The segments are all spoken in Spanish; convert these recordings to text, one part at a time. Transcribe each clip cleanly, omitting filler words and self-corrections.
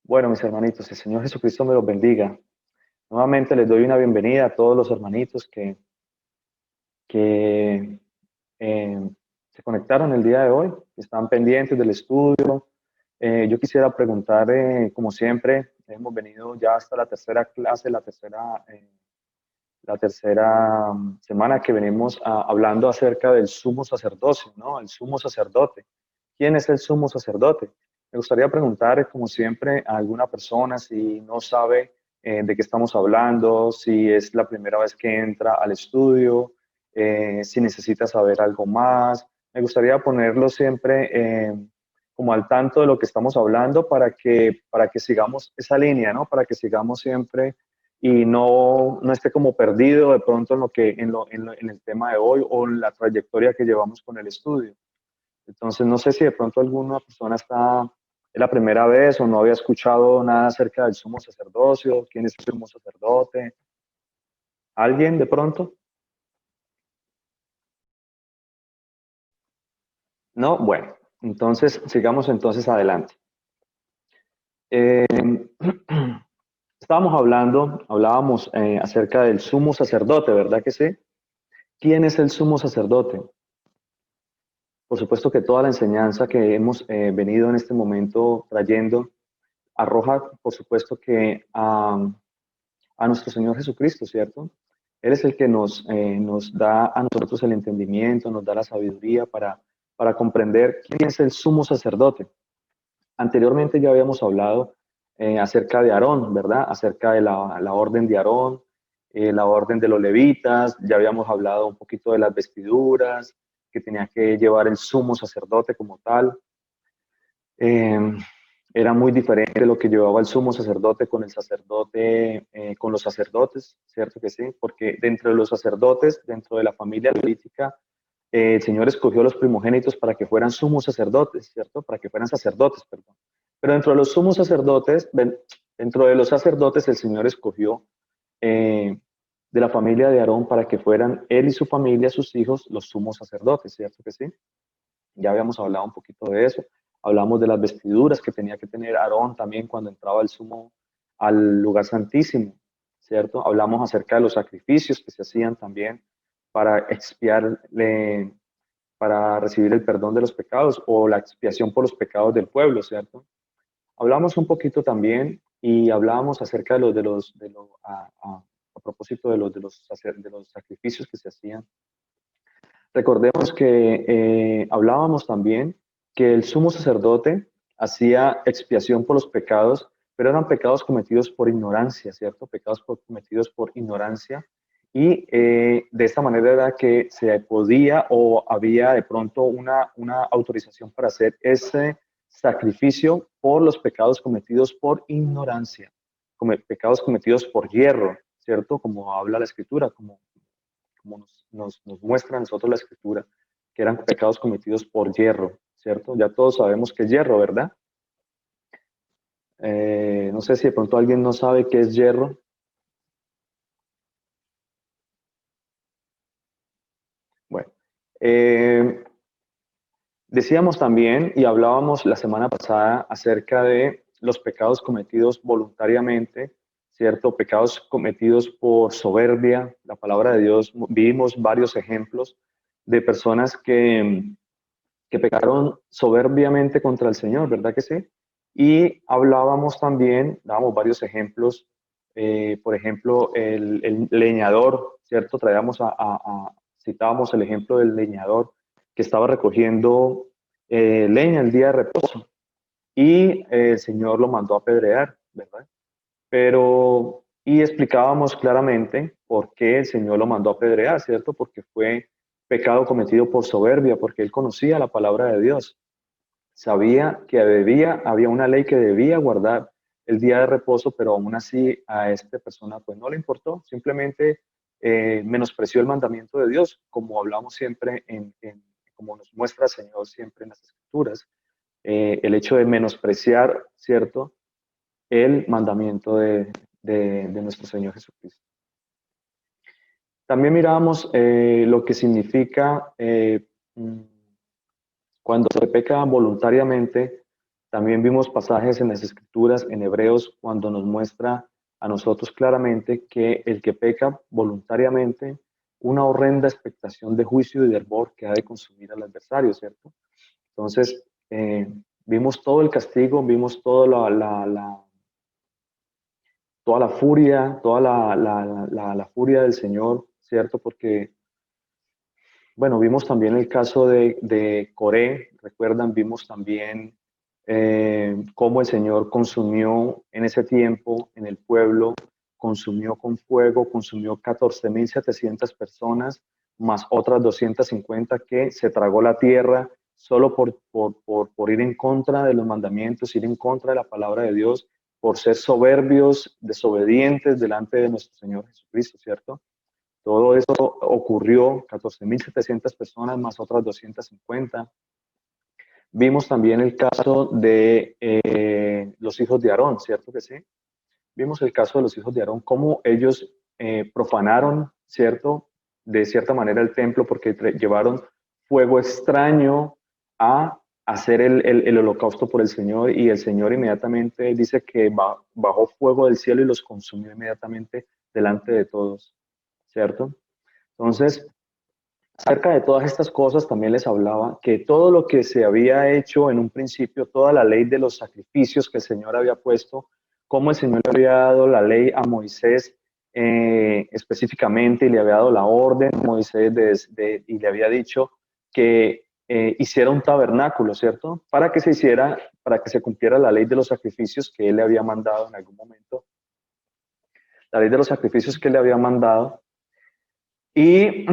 Bueno, mis hermanitos, el Señor Jesucristo me los bendiga. Nuevamente les doy una bienvenida a todos los hermanitos que eh, se conectaron el día de hoy, que están pendientes del estudio. Yo quisiera preguntar, como siempre, hemos venido ya hasta la tercera clase, la tercera semana que venimos hablando acerca del sumo sacerdocio, ¿no? El sumo sacerdote. ¿Quién es el sumo sacerdote? Me gustaría preguntar, como siempre, a alguna persona si no sabe de qué estamos hablando, si es la primera vez que entra al estudio, si necesita saber algo más. Me gustaría ponerlo siempre como al tanto de lo que estamos hablando para que sigamos esa línea, ¿no? Para que sigamos siempre y no esté como perdido de pronto en el tema de hoy o en la trayectoria que llevamos con el estudio. Entonces, no sé si de pronto alguna persona es la primera vez o no había escuchado nada acerca del sumo sacerdocio, quién es el sumo sacerdote. ¿Alguien de pronto? No, bueno, entonces sigamos entonces adelante. Eh, hablábamos acerca del sumo sacerdote, ¿verdad que sí? ¿Quién es el sumo sacerdote? Por supuesto que toda la enseñanza que hemos venido en este momento trayendo arroja, por supuesto que a nuestro Señor Jesucristo, ¿cierto? Él es el que nos da a nosotros el entendimiento, nos da la sabiduría para comprender quién es el sumo sacerdote. Anteriormente ya habíamos hablado acerca de Aarón, ¿verdad? Acerca de la orden de Aarón, la orden de los levitas, ya habíamos hablado un poquito de las vestiduras que tenía que llevar el sumo sacerdote como tal. Eh, Era muy diferente lo que llevaba el sumo sacerdote con el sacerdote, con los sacerdotes, ¿cierto que sí? Porque dentro de los sacerdotes, dentro de la familia levítica, el Señor escogió a los primogénitos para que fueran sumos sacerdotes, ¿cierto? Para que fueran sacerdotes, perdón. Pero dentro de los sumos sacerdotes, dentro de los sacerdotes, el Señor escogió de la familia de Aarón para que fueran él y su familia, sus hijos, los sumos sacerdotes, ¿cierto que sí? Ya habíamos hablado un poquito de eso. Hablamos de las vestiduras que tenía que tener Aarón también cuando entraba el sumo al lugar santísimo, ¿cierto? Hablamos acerca de los sacrificios que se hacían también para expiarle, para recibir el perdón de los pecados o la expiación por los pecados del pueblo, ¿cierto? Hablamos un poquito también y hablábamos acerca a propósito de los sacrificios que se hacían. Recordemos que hablábamos también que el sumo sacerdote hacía expiación por los pecados, pero eran pecados cometidos por ignorancia, ¿cierto? Cometidos por ignorancia. Y de esta manera era que se podía o había de pronto una autorización para hacer ese sacrificio por los pecados cometidos por ignorancia, como pecados cometidos por hierro, ¿cierto? Como habla la escritura, como nos muestra a nosotros la escritura, que eran pecados cometidos por hierro, ¿cierto? Ya todos sabemos que es hierro, ¿verdad? No sé si de pronto alguien no sabe qué es hierro. Bueno, eh, decíamos también y hablábamos la semana pasada acerca de los pecados cometidos voluntariamente, ¿cierto? Pecados cometidos por soberbia. La palabra de Dios, vimos varios ejemplos de personas que pecaron soberbiamente contra el Señor, ¿verdad que sí? Y hablábamos también, dábamos varios ejemplos, por ejemplo, el leñador, ¿cierto? Citábamos el ejemplo del leñador que estaba recogiendo leña el día de reposo y el Señor lo mandó a apedrear, ¿verdad? Y explicábamos claramente por qué el Señor lo mandó a apedrear, ¿cierto? Porque fue pecado cometido por soberbia, porque él conocía la palabra de Dios. Sabía que había una ley que debía guardar el día de reposo, pero aún así a esta persona pues no le importó, simplemente menospreció el mandamiento de Dios, como hablamos siempre como nos muestra el Señor siempre en las Escrituras, el hecho de menospreciar, ¿cierto?, el mandamiento de nuestro Señor Jesucristo. También mirábamos lo que significa cuando se peca voluntariamente, También vimos pasajes en las Escrituras, en Hebreos, cuando nos muestra a nosotros claramente que el que peca voluntariamente, una horrenda expectación de juicio y de hervor que ha de consumir al adversario, ¿cierto? Entonces, vimos todo el castigo, vimos toda toda la furia, toda la furia del Señor, ¿cierto? Porque, bueno, vimos también el caso de Coré, recuerdan, vimos también cómo el Señor consumió en ese tiempo en el pueblo, consumió con fuego, consumió 14.700 personas, más otras 250 que se tragó la tierra solo por ir en contra de los mandamientos, ir en contra de la palabra de Dios, por ser soberbios, desobedientes delante de nuestro Señor Jesucristo, ¿cierto? Todo eso ocurrió, 14.700 personas más otras 250. Vimos también el caso de los hijos de Aarón, ¿cierto que sí? Vimos el caso de los hijos de Aarón, cómo ellos profanaron, ¿cierto? De cierta manera el templo porque llevaron fuego extraño a hacer el holocausto por el Señor, y el Señor inmediatamente dice que bajó fuego del cielo y los consumió inmediatamente delante de todos, ¿cierto? Entonces, acerca de todas estas cosas también les hablaba que todo lo que se había hecho en un principio, toda la ley de los sacrificios que el Señor había puesto, como el Señor le había dado la ley a Moisés específicamente, y le había dado la orden a Moisés y le había dicho que hiciera un tabernáculo, ¿cierto? Para que se hiciera, para que se cumpliera la ley de los sacrificios que él le había mandado en algún momento, la ley de los sacrificios que él le había mandado. Y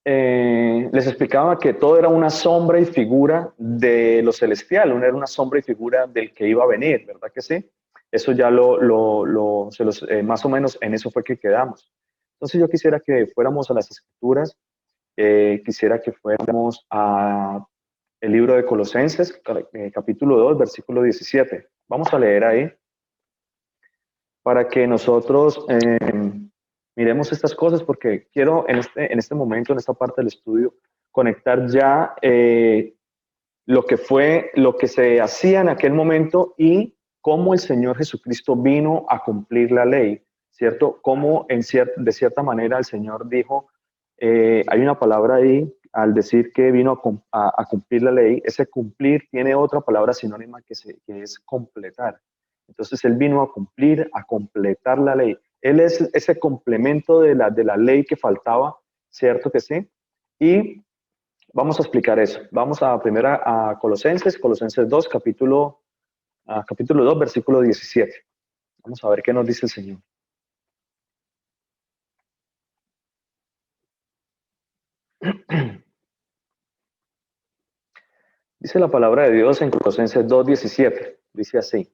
les explicaba que todo era una sombra y figura de lo celestial, era una sombra y figura del que iba a venir, ¿verdad que sí? Eso ya más o menos en eso fue que quedamos. Entonces yo quisiera que fuéramos a las Escrituras, quisiera que fuéramos a el libro de Colosenses, capítulo 2, versículo 17. Vamos a leer ahí para que nosotros miremos estas cosas, porque quiero en este momento, en esta parte del estudio, conectar ya lo que fue, lo que se hacía en aquel momento y cómo el Señor Jesucristo vino a cumplir la ley, ¿cierto? Cómo de cierta manera el Señor dijo, hay una palabra ahí, al decir que vino a cumplir la ley, ese cumplir tiene otra palabra sinónima que es completar. Entonces Él vino a cumplir, a completar la ley. Él es ese complemento de la ley que faltaba, ¿cierto que sí? Y vamos a explicar eso. Vamos a primero a Colosenses 2, capítulo 2, versículo 17. Vamos a ver qué nos dice el Señor. Dice la palabra de Dios en Colosenses 2, 17. Dice así: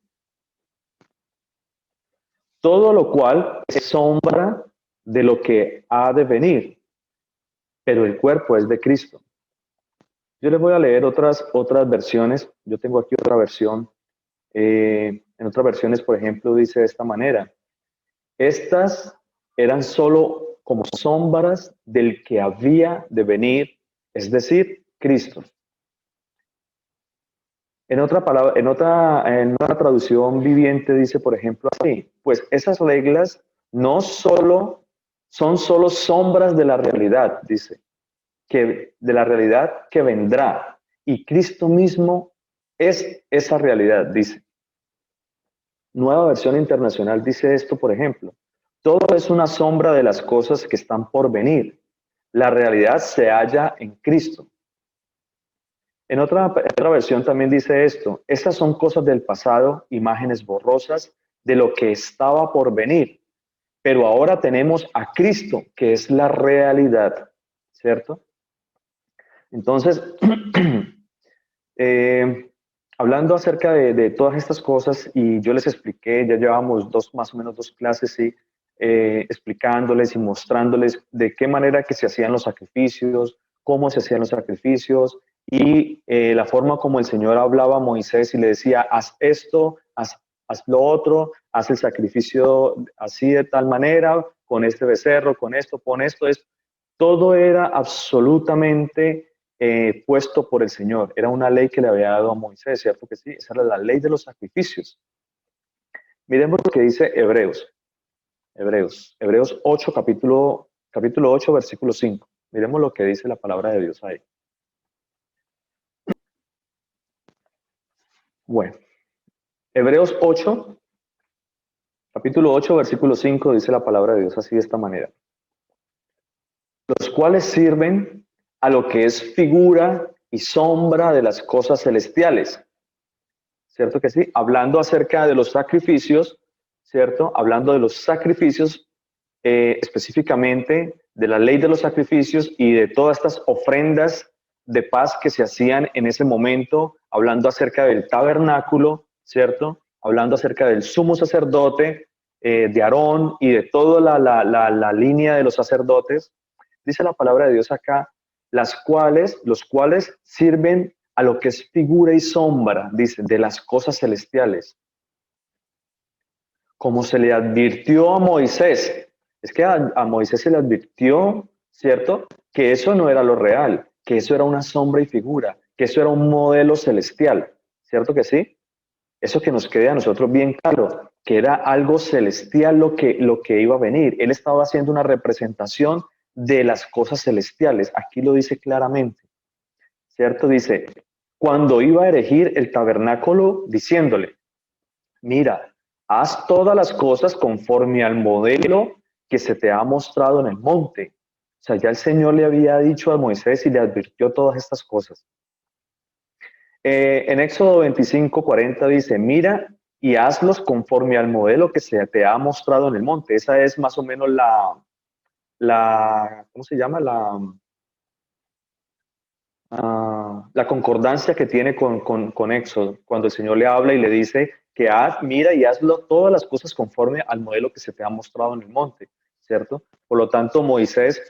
todo lo cual es sombra de lo que ha de venir, pero el cuerpo es de Cristo. Yo les voy a leer otras versiones. Yo tengo aquí otra versión. En otras versiones, por ejemplo, dice de esta manera: estas eran solo como sombras del que había de venir, es decir, Cristo. En otra palabra, en una traducción viviente dice, por ejemplo, así: pues esas reglas no solo son solo sombras de la realidad, dice, que de la realidad que vendrá, y Cristo mismo es esa realidad, dice. Nueva Versión Internacional dice esto, por ejemplo: todo es una sombra de las cosas que están por venir. La realidad se halla en Cristo. En otra versión también dice esto: estas son cosas del pasado, imágenes borrosas de lo que estaba por venir. Pero ahora tenemos a Cristo, que es la realidad, ¿cierto? Entonces, hablando acerca de todas estas cosas, y yo les expliqué, ya llevamos más o menos dos clases, ¿sí? Explicándoles y mostrándoles de qué manera que se hacían los sacrificios, cómo se hacían los sacrificios, y la forma como el Señor hablaba a Moisés y le decía: haz esto, haz lo otro, haz el sacrificio así de tal manera, con este becerro, con esto, pon esto, todo era absolutamente puesto por el Señor. Era una ley que le había dado a Moisés, ¿cierto que sí? Esa era la ley de los sacrificios. Miremos lo que dice Hebreos 8, capítulo 8, versículo 5. Miremos lo que dice la palabra de Dios ahí. Bueno, Hebreos 8, capítulo 8, versículo 5, dice la palabra de Dios así de esta manera. Los cuales sirven a lo que es figura y sombra de las cosas celestiales. ¿Cierto que sí? Hablando acerca de los sacrificios, ¿cierto? Hablando de los sacrificios, específicamente de la ley de los sacrificios y de todas estas ofrendas de paz que se hacían en ese momento, hablando acerca del tabernáculo, ¿cierto? Hablando acerca del sumo sacerdote, de Aarón y de toda la línea de los sacerdotes. Dice la palabra de Dios acá, los cuales sirven a lo que es figura y sombra, dice, de las cosas celestiales. Como se le advirtió a Moisés, es que a Moisés se le advirtió, ¿cierto? Que eso no era lo real, que eso era una sombra y figura, que eso era un modelo celestial, ¿cierto que sí? Eso que nos quede a nosotros bien claro, que era algo celestial lo que iba a venir. Él estaba haciendo una representación de las cosas celestiales. Aquí lo dice claramente, ¿cierto? Dice, cuando iba a erigir el tabernáculo, diciéndole, mira, haz todas las cosas conforme al modelo que se te ha mostrado en el monte. O sea, ya el Señor le había dicho a Moisés y le advirtió todas estas cosas. En Éxodo 25:40 dice, mira y hazlos conforme al modelo que se te ha mostrado en el monte. Esa es más o menos ¿cómo se llama? La concordancia que tiene con Éxodo, cuando el Señor le habla y le dice que mira y hazlo todas las cosas conforme al modelo que se te ha mostrado en el monte, ¿cierto? Por lo tanto, Moisés,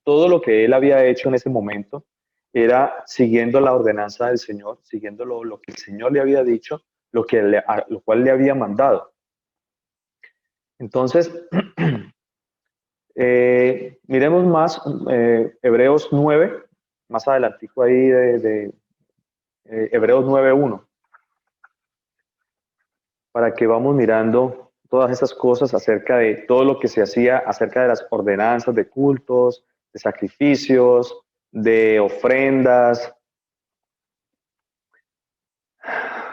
todo lo que él había hecho en ese momento era siguiendo la ordenanza del Señor, siguiendo lo que el Señor le había dicho, lo cual le había mandado. Entonces, miremos más Hebreos 9, más adelantico ahí de Hebreos 9:1, para que vamos mirando todas esas cosas acerca de todo lo que se hacía, acerca de las ordenanzas de cultos, de sacrificios, de ofrendas.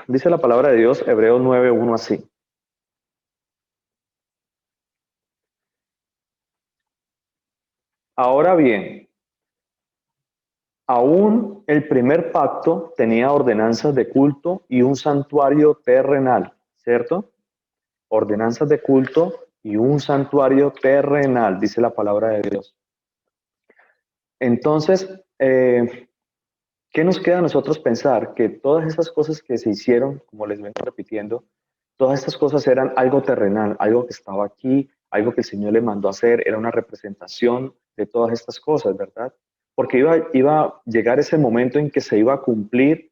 Dice la palabra de Dios, Hebreos 9:1 así. Ahora bien, aún el primer pacto tenía ordenanzas de culto y un santuario terrenal, ¿cierto? Ordenanzas de culto y un santuario terrenal, dice la palabra de Dios. Entonces, ¿qué nos queda a nosotros pensar? Que todas estas cosas que se hicieron, como les vengo repitiendo, todas estas cosas eran algo terrenal, algo que estaba aquí, algo que el Señor le mandó a hacer, era una representación de todas estas cosas, ¿verdad? Porque iba a llegar ese momento en que se iba a cumplir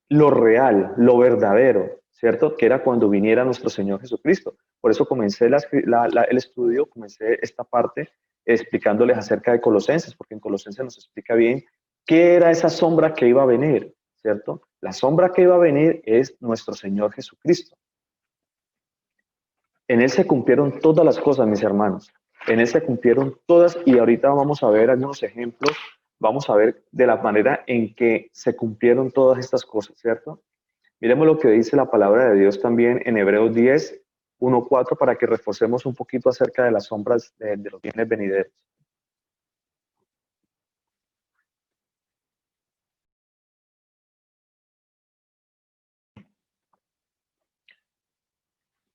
lo real, lo verdadero, ¿cierto? Que era cuando viniera nuestro Señor Jesucristo. Por eso comencé el estudio, comencé esta parte explicándoles acerca de Colosenses, porque en Colosenses nos explica bien qué era esa sombra que iba a venir, ¿cierto? La sombra que iba a venir es nuestro Señor Jesucristo. En Él se cumplieron todas las cosas, mis hermanos. En Él se cumplieron todas y ahorita vamos a ver algunos ejemplos, vamos a ver de la manera en que se cumplieron todas estas cosas, ¿cierto? Miremos lo que dice la palabra de Dios también en Hebreos 10:1-4 para que reforcemos un poquito acerca de las sombras de los bienes venideros.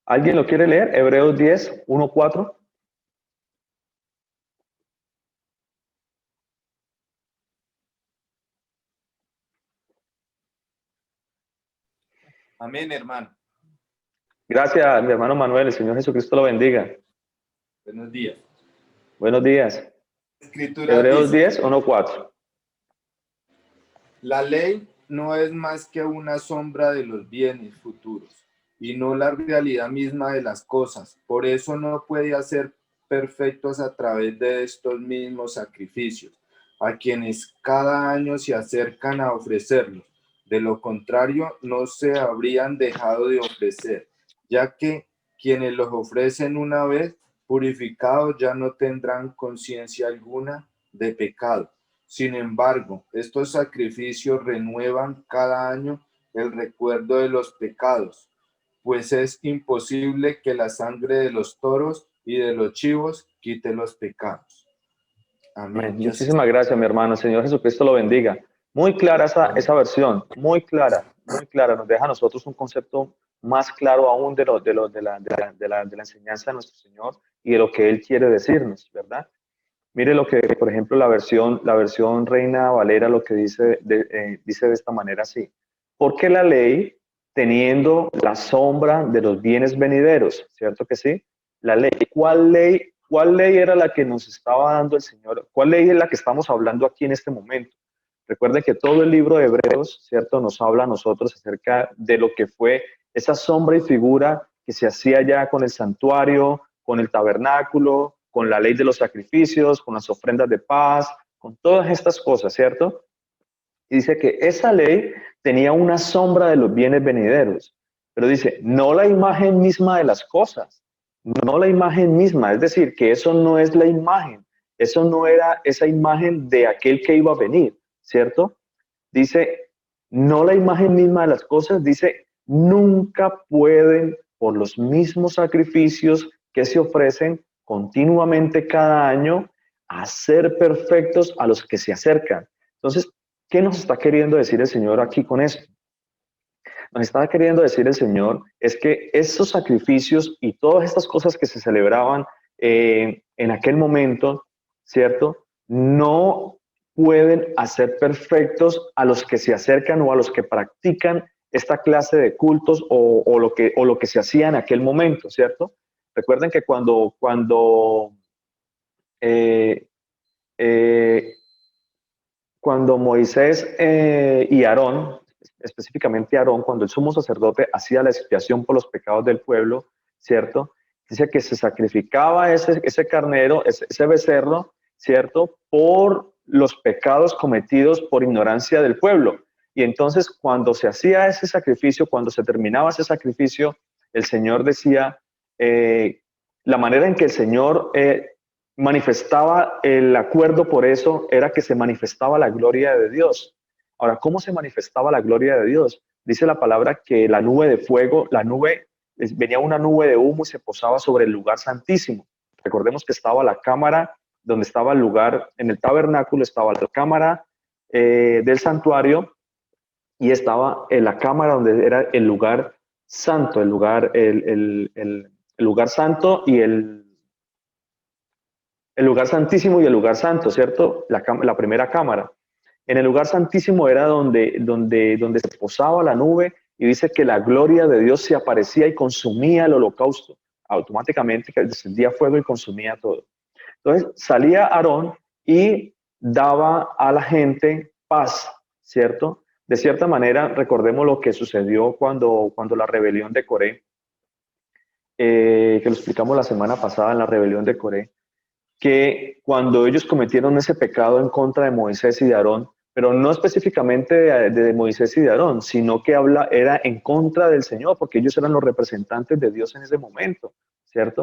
¿Alguien lo quiere leer? Hebreos 10:1-4. Amén, hermano. Gracias, mi hermano Manuel. El Señor Jesucristo lo bendiga. Buenos días. Buenos días. Escritura Hebreos dice, 10:1-4. la ley no es más que una sombra de los bienes futuros y no la realidad misma de las cosas. Por eso no puede hacer perfectos a través de estos mismos sacrificios, a quienes cada año se acercan a ofrecerlos. De lo contrario, no se habrían dejado de ofrecer, ya que quienes los ofrecen una vez purificados ya no tendrán conciencia alguna de pecado. Sin embargo, estos sacrificios renuevan cada año el recuerdo de los pecados, pues es imposible que la sangre de los toros y de los chivos quite los pecados. Amén. Amén. Y así. Muchísimas gracias, mi hermano. El Señor Jesucristo lo bendiga. Muy clara esa versión, muy clara, muy clara. Nos deja a nosotros un concepto más claro aún de la enseñanza de nuestro Señor y de lo que Él quiere decirnos, ¿verdad? Mire lo que, por ejemplo, la versión Reina Valera lo que dice de esta manera así. Porque la ley, teniendo la sombra de los bienes venideros, ¿cierto que sí? La ley. ¿Cuál ley era la que nos estaba dando el Señor? ¿Cuál ley es la que estamos hablando aquí en este momento? Recuerden que todo el libro de Hebreos, ¿cierto? Nos habla a nosotros acerca de lo que fue esa sombra y figura que se hacía ya con el santuario, con el tabernáculo, con la ley de los sacrificios, con las ofrendas de paz, con todas estas cosas, ¿cierto? Y dice que esa ley tenía una sombra de los bienes venideros, pero dice, no la imagen misma de las cosas, no la imagen misma, es decir, que eso no es la imagen, eso no era esa imagen de aquel que iba a venir, ¿cierto? Dice, no la imagen misma de las cosas, dice, nunca pueden, por los mismos sacrificios que se ofrecen continuamente cada año, hacer perfectos a los que se acercan. Entonces, ¿qué nos está queriendo decir el Señor aquí con esto? Nos está queriendo decir el Señor es que esos sacrificios y todas estas cosas que se celebraban en aquel momento, ¿cierto? No pueden hacer perfectos a los que se acercan o a los que practican esta clase de cultos o lo que se hacía en aquel momento, ¿cierto? Recuerden que eh, eh, cuando Moisés y Aarón, específicamente Aarón, cuando el sumo sacerdote hacía la expiación por los pecados del pueblo, ¿cierto? Dice que se sacrificaba ese carnero, ese becerro, ¿cierto? Por los pecados cometidos por ignorancia del pueblo. Y entonces cuando se hacía ese sacrificio, cuando se terminaba ese sacrificio, el Señor decía, la manera en que el Señor manifestaba el acuerdo por eso era que se manifestaba la gloria de Dios. Ahora, ¿cómo se manifestaba la gloria de Dios? Dice la palabra que la nube de fuego, venía una nube de humo y se posaba sobre el lugar santísimo. Recordemos que estaba la cámara donde estaba el lugar, en el tabernáculo estaba la cámara del santuario y estaba en la cámara donde era el lugar santo, el lugar santo y el lugar santísimo y el lugar santo, ¿cierto? La primera cámara. En el lugar santísimo era donde se posaba la nube y dice que la gloria de Dios se aparecía y consumía el holocausto. Automáticamente descendía fuego y consumía todo. Entonces salía Aarón y daba a la gente paz, ¿cierto? De cierta manera, recordemos lo que sucedió cuando la rebelión de Coré, que lo explicamos la semana pasada en la rebelión de Coré, que cuando ellos cometieron ese pecado en contra de Moisés y de Aarón, pero no específicamente de Moisés y de Aarón, sino que era en contra del Señor, porque ellos eran los representantes de Dios en ese momento, ¿cierto?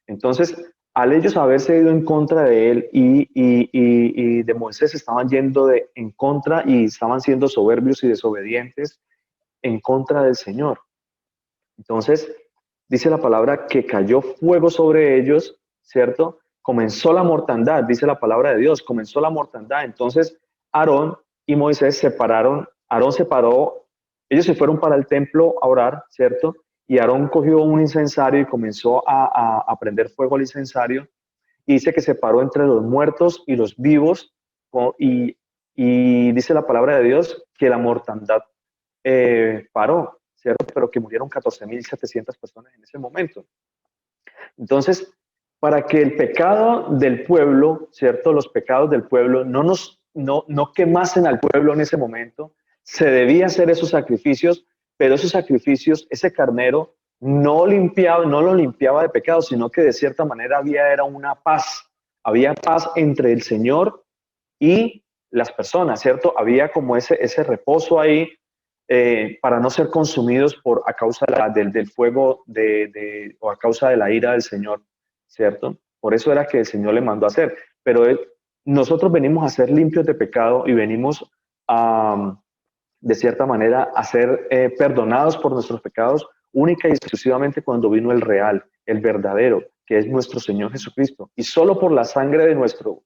Entonces, al ellos haberse ido en contra de él y de Moisés, estaban yendo en contra y estaban siendo soberbios y desobedientes en contra del Señor. Entonces, dice la palabra que cayó fuego sobre ellos, ¿cierto? Comenzó la mortandad, dice la palabra de Dios, comenzó la mortandad. Entonces, Aarón y Moisés Aarón se paró, ellos se fueron para el templo a orar, ¿cierto? Y Aarón cogió un incensario y comenzó a prender fuego al incensario. Y dice que se paró entre los muertos y los vivos, y dice la palabra de Dios que la mortandad paró, ¿cierto? Pero que murieron 14.700 personas en ese momento. Entonces, para que el pecado del pueblo, ¿cierto? Los pecados del pueblo no quemasen al pueblo en ese momento, se debía hacer esos sacrificios, pero esos sacrificios, ese carnero, no lo limpiaba de pecado, sino que de cierta manera era una paz. Había paz entre el Señor y las personas, ¿cierto? Había como ese reposo ahí para no ser consumidos a causa del fuego o a causa de la ira del Señor, ¿cierto? Por eso era que el Señor le mandó a hacer. Pero nosotros venimos a ser limpios de pecado y venimos a, de cierta manera, a ser perdonados por nuestros pecados única y exclusivamente cuando vino el real, el verdadero, que es nuestro Señor Jesucristo. Y solo por la sangre de nuestro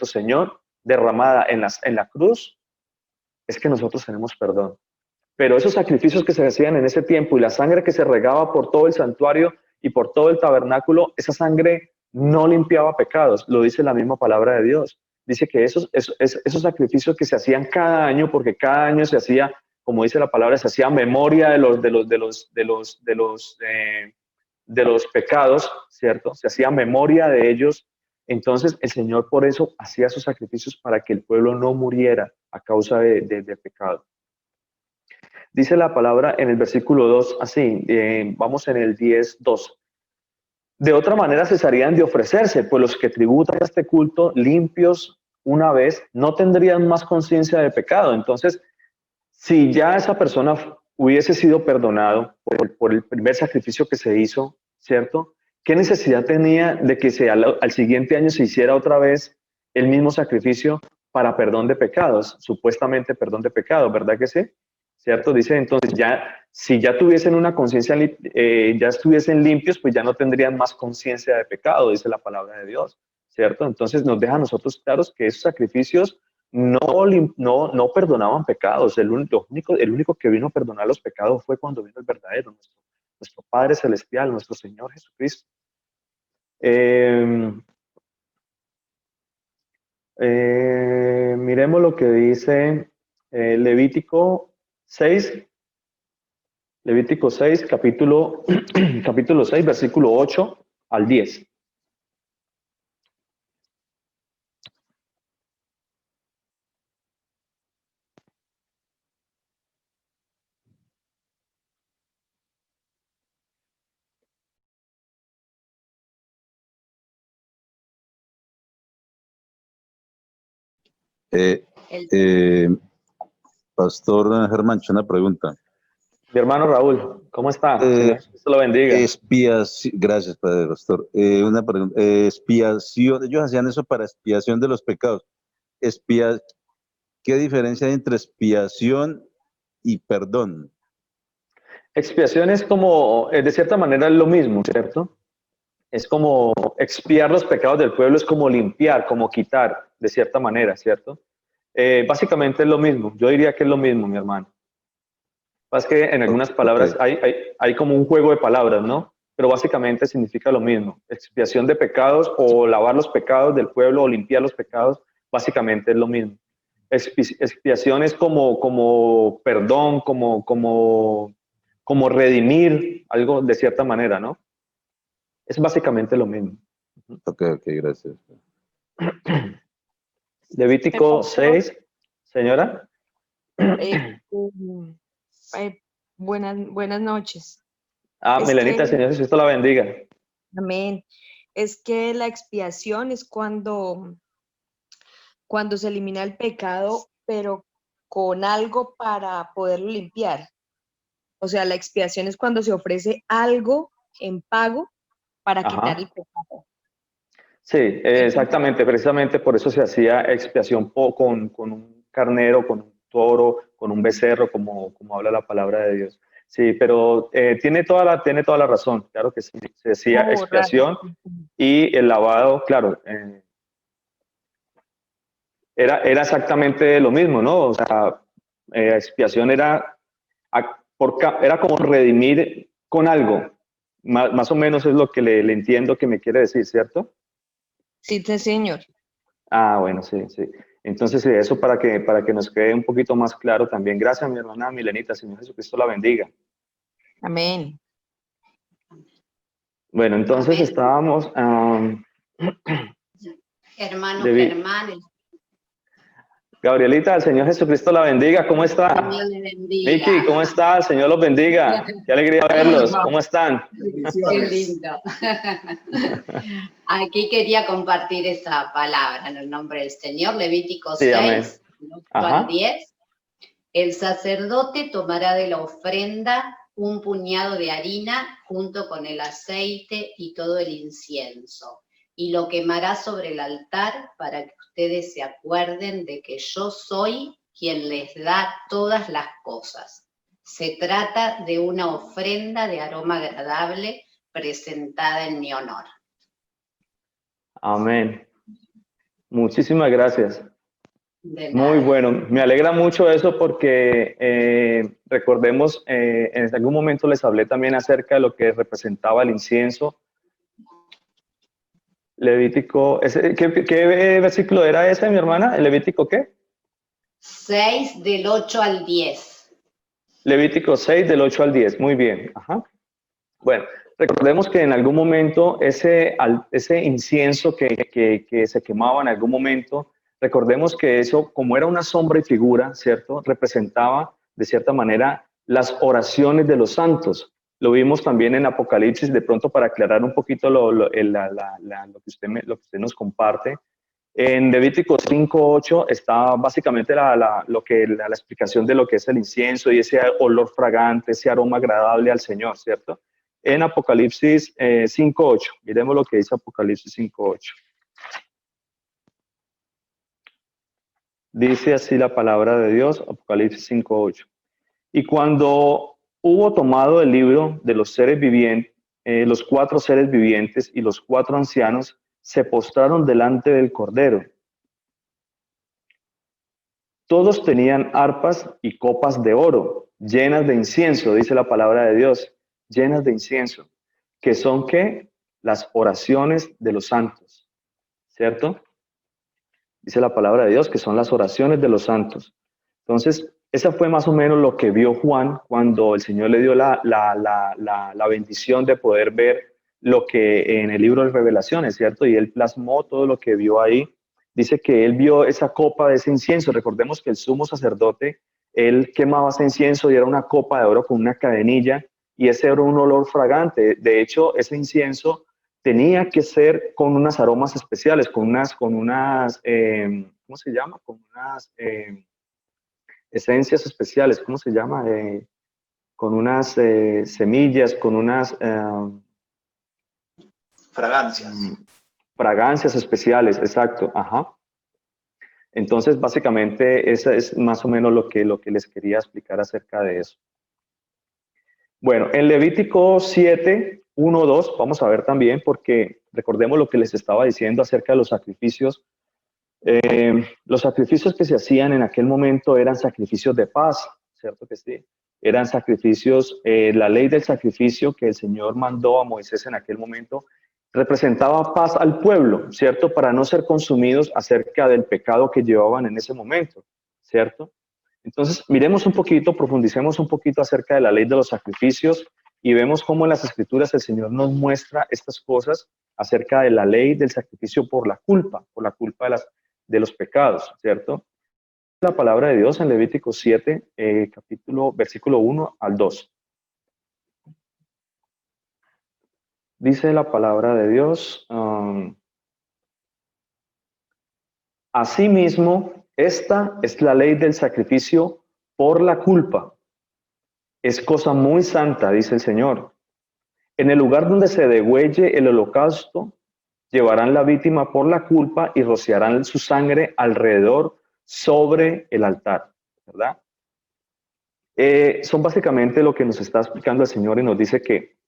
Señor derramada en la cruz es que nosotros tenemos perdón. Pero esos sacrificios que se hacían en ese tiempo y la sangre que se regaba por todo el santuario y por todo el tabernáculo, esa sangre no limpiaba pecados, lo dice la misma palabra de Dios. Dice que esos sacrificios que se hacían cada año, porque cada año se hacía, como dice la palabra, se hacía memoria de los pecados, ¿cierto? Se hacía memoria de ellos. Entonces el Señor por eso hacía esos sacrificios para que el pueblo no muriera a causa de pecado. Dice la palabra en el versículo 2 así, vamos en el 10:2. De otra manera cesarían de ofrecerse, pues los que tributan a este culto limpios una vez no tendrían más conciencia de pecado. Entonces, si ya esa persona hubiese sido perdonado por el primer sacrificio que se hizo, ¿cierto? ¿Qué necesidad tenía de que al siguiente año se hiciera otra vez el mismo sacrificio para perdón de pecados? Supuestamente perdón de pecados, ¿verdad que sí? ¿Cierto? Dice entonces, si ya tuviesen una conciencia, ya estuviesen limpios, pues ya no tendrían más conciencia de pecado, dice la palabra de Dios, ¿cierto? Entonces nos deja a nosotros claros que esos sacrificios no perdonaban pecados. El único que vino a perdonar los pecados fue cuando vino el verdadero, nuestro Padre Celestial, nuestro Señor Jesucristo. Miremos lo que dice Levítico 6, capítulo 6, versículo 8 al 10. Pastor Germán, una pregunta. Mi hermano Raúl, ¿cómo está? Señor Jesucristo lo bendiga. Gracias, Padre Pastor. Una pregunta. Expiación, ellos hacían eso para expiación de los pecados. ¿Qué diferencia hay entre expiación y perdón? Expiación es como, de cierta manera, es lo mismo, ¿cierto? Es como expiar los pecados del pueblo, es como limpiar, como quitar, de cierta manera, ¿cierto? Básicamente es lo mismo, yo diría que es lo mismo, mi hermano. Es que en algunas palabras hay como un juego de palabras, ¿no? Pero básicamente significa lo mismo. Expiación de pecados o lavar los pecados del pueblo o limpiar los pecados, básicamente es lo mismo. Expiación es como perdón, como redimir algo de cierta manera, ¿no? Es básicamente lo mismo. Ok, gracias. Levítico 6, señora. Buenas noches. Milenita, Señor Jesucristo la bendiga. Amén. Es que la expiación es cuando se elimina el pecado, pero con algo para poderlo limpiar. O sea, la expiación es cuando se ofrece algo en pago para quitar el pecado. Sí, exactamente, precisamente por eso se hacía expiación con un carnero, con un toro, con un becerro, como habla la palabra de Dios. Sí, pero tiene toda la razón, claro que sí, se hacía expiación y el lavado, claro, era exactamente lo mismo, ¿no? O sea, expiación era como redimir con algo, más o menos es lo que le entiendo que me quiere decir, ¿cierto? Sí, señor. Bueno, sí. Entonces, eso para que nos quede un poquito más claro también. Gracias, mi hermana Milenita. Señor Jesucristo la bendiga. Amén. Bueno, entonces Amén. estábamos... Germán. Gabrielita, el Señor Jesucristo la bendiga. ¿Cómo está? Dios le bendiga. Miki, ¿cómo está? El Señor los bendiga. Qué alegría verlos. ¿Cómo están? Qué lindo. Aquí quería compartir esa palabra en el nombre del Señor. Levítico Sí, amén. 6, 8 Ajá. al 10. El sacerdote tomará de la ofrenda un puñado de harina junto con el aceite y todo el incienso, y lo quemará sobre el altar para que ustedes se acuerden de que yo soy quien les da todas las cosas. Se trata de una ofrenda de aroma agradable presentada en mi honor. Amén. Muchísimas gracias. De nada. Muy bueno. Me alegra mucho eso porque recordemos, en algún momento les hablé también acerca de lo que representaba el incienso. Levítico, ¿qué versículo era ese, mi hermana? ¿El Levítico qué? 6 del 8 al 10. Levítico 6 del 8 al 10. Muy bien. Ajá. Bueno, recordemos que en algún momento ese incienso que se quemaba en algún momento, recordemos que eso, como era una sombra y figura, ¿cierto? Representaba, de cierta manera, las oraciones de los santos. Lo vimos también en Apocalipsis, de pronto para aclarar un poquito lo que usted nos comparte. En Levítico 5:8 está básicamente la explicación de lo que es el incienso y ese olor fragante, ese aroma agradable al Señor, ¿cierto? En Apocalipsis 5:8, miremos lo que dice Apocalipsis 5:8. Dice así la palabra de Dios, Apocalipsis 5:8. Y cuando hubo tomado el libro de los seres vivientes, los 4 seres vivientes y los 4 ancianos se postraron delante del Cordero. Todos tenían arpas y copas de oro, llenas de incienso, dice la palabra de Dios, llenas de incienso, que son ¿qué? Las oraciones de los santos, ¿cierto? Dice la palabra de Dios que son las oraciones de los santos. Entonces, esa fue más o menos lo que vio Juan cuando el Señor le dio la bendición de poder ver lo que en el libro de Revelaciones, ¿cierto? Y él plasmó todo lo que vio ahí. Dice que él vio esa copa de ese incienso. Recordemos que el sumo sacerdote, él quemaba ese incienso y era una copa de oro con una cadenilla y ese era un olor fragante. De hecho, ese incienso tenía que ser con unas aromas especiales, con unas ¿cómo se llama? Con unas esencias especiales, ¿cómo se llama? Con unas semillas, con unas fragancias especiales, exacto, ajá. Entonces, básicamente, esa es más o menos lo que les quería explicar acerca de eso. Bueno, en Levítico 7, 1, 2, vamos a ver también, porque recordemos lo que les estaba diciendo acerca de los sacrificios. Los sacrificios que se hacían en aquel momento eran sacrificios de paz, ¿cierto que sí? Eran sacrificios, la ley del sacrificio que el Señor mandó a Moisés en aquel momento representaba paz al pueblo, ¿cierto? Para no ser consumidos acerca del pecado que llevaban en ese momento, ¿cierto? Entonces, miremos un poquito, profundicemos un poquito acerca de la ley de los sacrificios y vemos cómo en las Escrituras el Señor nos muestra estas cosas acerca de la ley del sacrificio por la culpa de los pecados, ¿cierto? La palabra de Dios en Levítico 7, versículo 1 al 2. Dice la palabra de Dios, asimismo, esta es la ley del sacrificio por la culpa. Es cosa muy santa, dice el Señor. En el lugar donde se degüelle el holocausto, llevarán la víctima por la culpa y rociarán su sangre alrededor sobre el altar, ¿verdad? Son básicamente lo que nos está explicando el Señor y nos dice que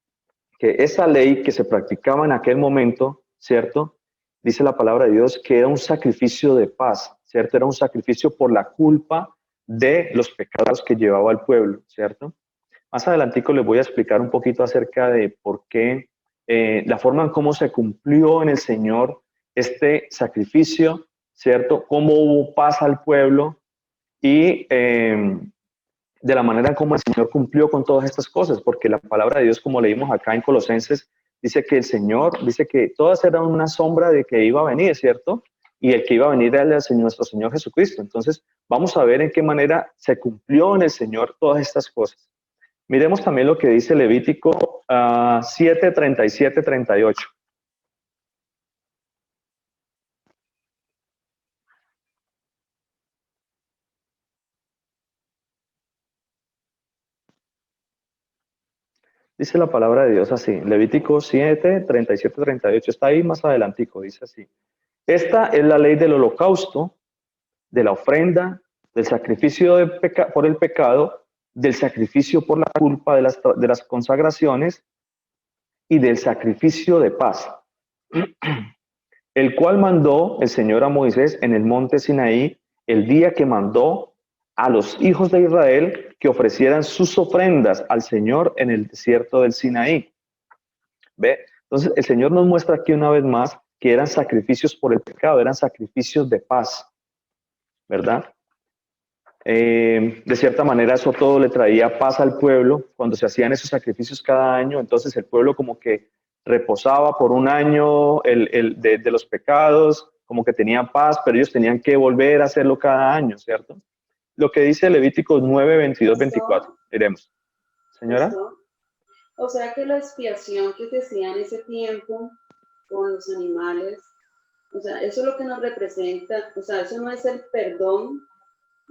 esa ley que se practicaba en aquel momento, ¿cierto? Dice la palabra de Dios que era un sacrificio de paz, ¿cierto? Era un sacrificio por la culpa de los pecados que llevaba el pueblo, ¿cierto? Más adelantico les voy a explicar un poquito acerca de por qué, la forma en cómo se cumplió en el Señor este sacrificio, ¿cierto? Cómo hubo paz al pueblo y de la manera como el Señor cumplió con todas estas cosas, porque la palabra de Dios, como leímos acá en Colosenses, dice que el Señor, dice que todas eran una sombra de que iba a venir, ¿cierto? y el que iba a venir era nuestro Señor Jesucristo. Entonces, vamos a ver en qué manera se cumplió en el Señor todas estas cosas. Miremos también lo que dice Levítico 7, 37, 38. Dice la palabra de Dios así, Levítico 7, 37, 38, está ahí más adelantico, dice así. Esta es la ley del holocausto, de la ofrenda, del sacrificio por el pecado, del sacrificio por la culpa de las consagraciones y del sacrificio de paz, el cual mandó el Señor a Moisés en el monte Sinaí el día que mandó a los hijos de Israel que ofrecieran sus ofrendas al Señor en el desierto del Sinaí. ¿Ve? Entonces el Señor nos muestra aquí una vez más que eran sacrificios por el pecado, eran sacrificios de paz, ¿verdad? De cierta manera eso todo le traía paz al pueblo cuando se hacían esos sacrificios cada año. Entonces el pueblo como que reposaba por un año de los pecados, como que tenían paz, pero ellos tenían que volver a hacerlo cada año, ¿cierto? Lo que dice Levítico 9, 22, 24. Iremos. Señora. O sea que la expiación que se hacía en ese tiempo con los animales, o sea, eso es lo que nos representa, o sea, eso no es el perdón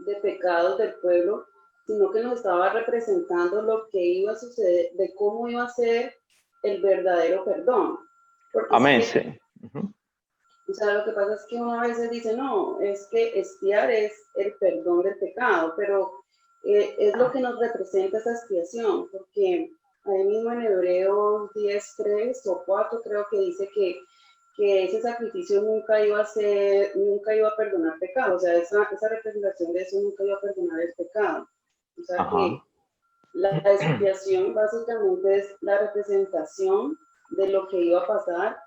de pecados del pueblo, sino que nos estaba representando lo que iba a suceder, de cómo iba a ser el verdadero perdón. Porque amén, sí. Uh-huh. O sea, lo que pasa es que uno a veces dice, no, es que expiar es el perdón del pecado, pero es lo que nos representa esa expiación, porque ahí mismo en Hebreos 10, 3 o 4 creo que dice que ese sacrificio nunca iba a perdonar pecado, o sea, esa representación de eso nunca iba a perdonar el pecado. O sea, que la expiación básicamente es la representación de lo que iba a pasar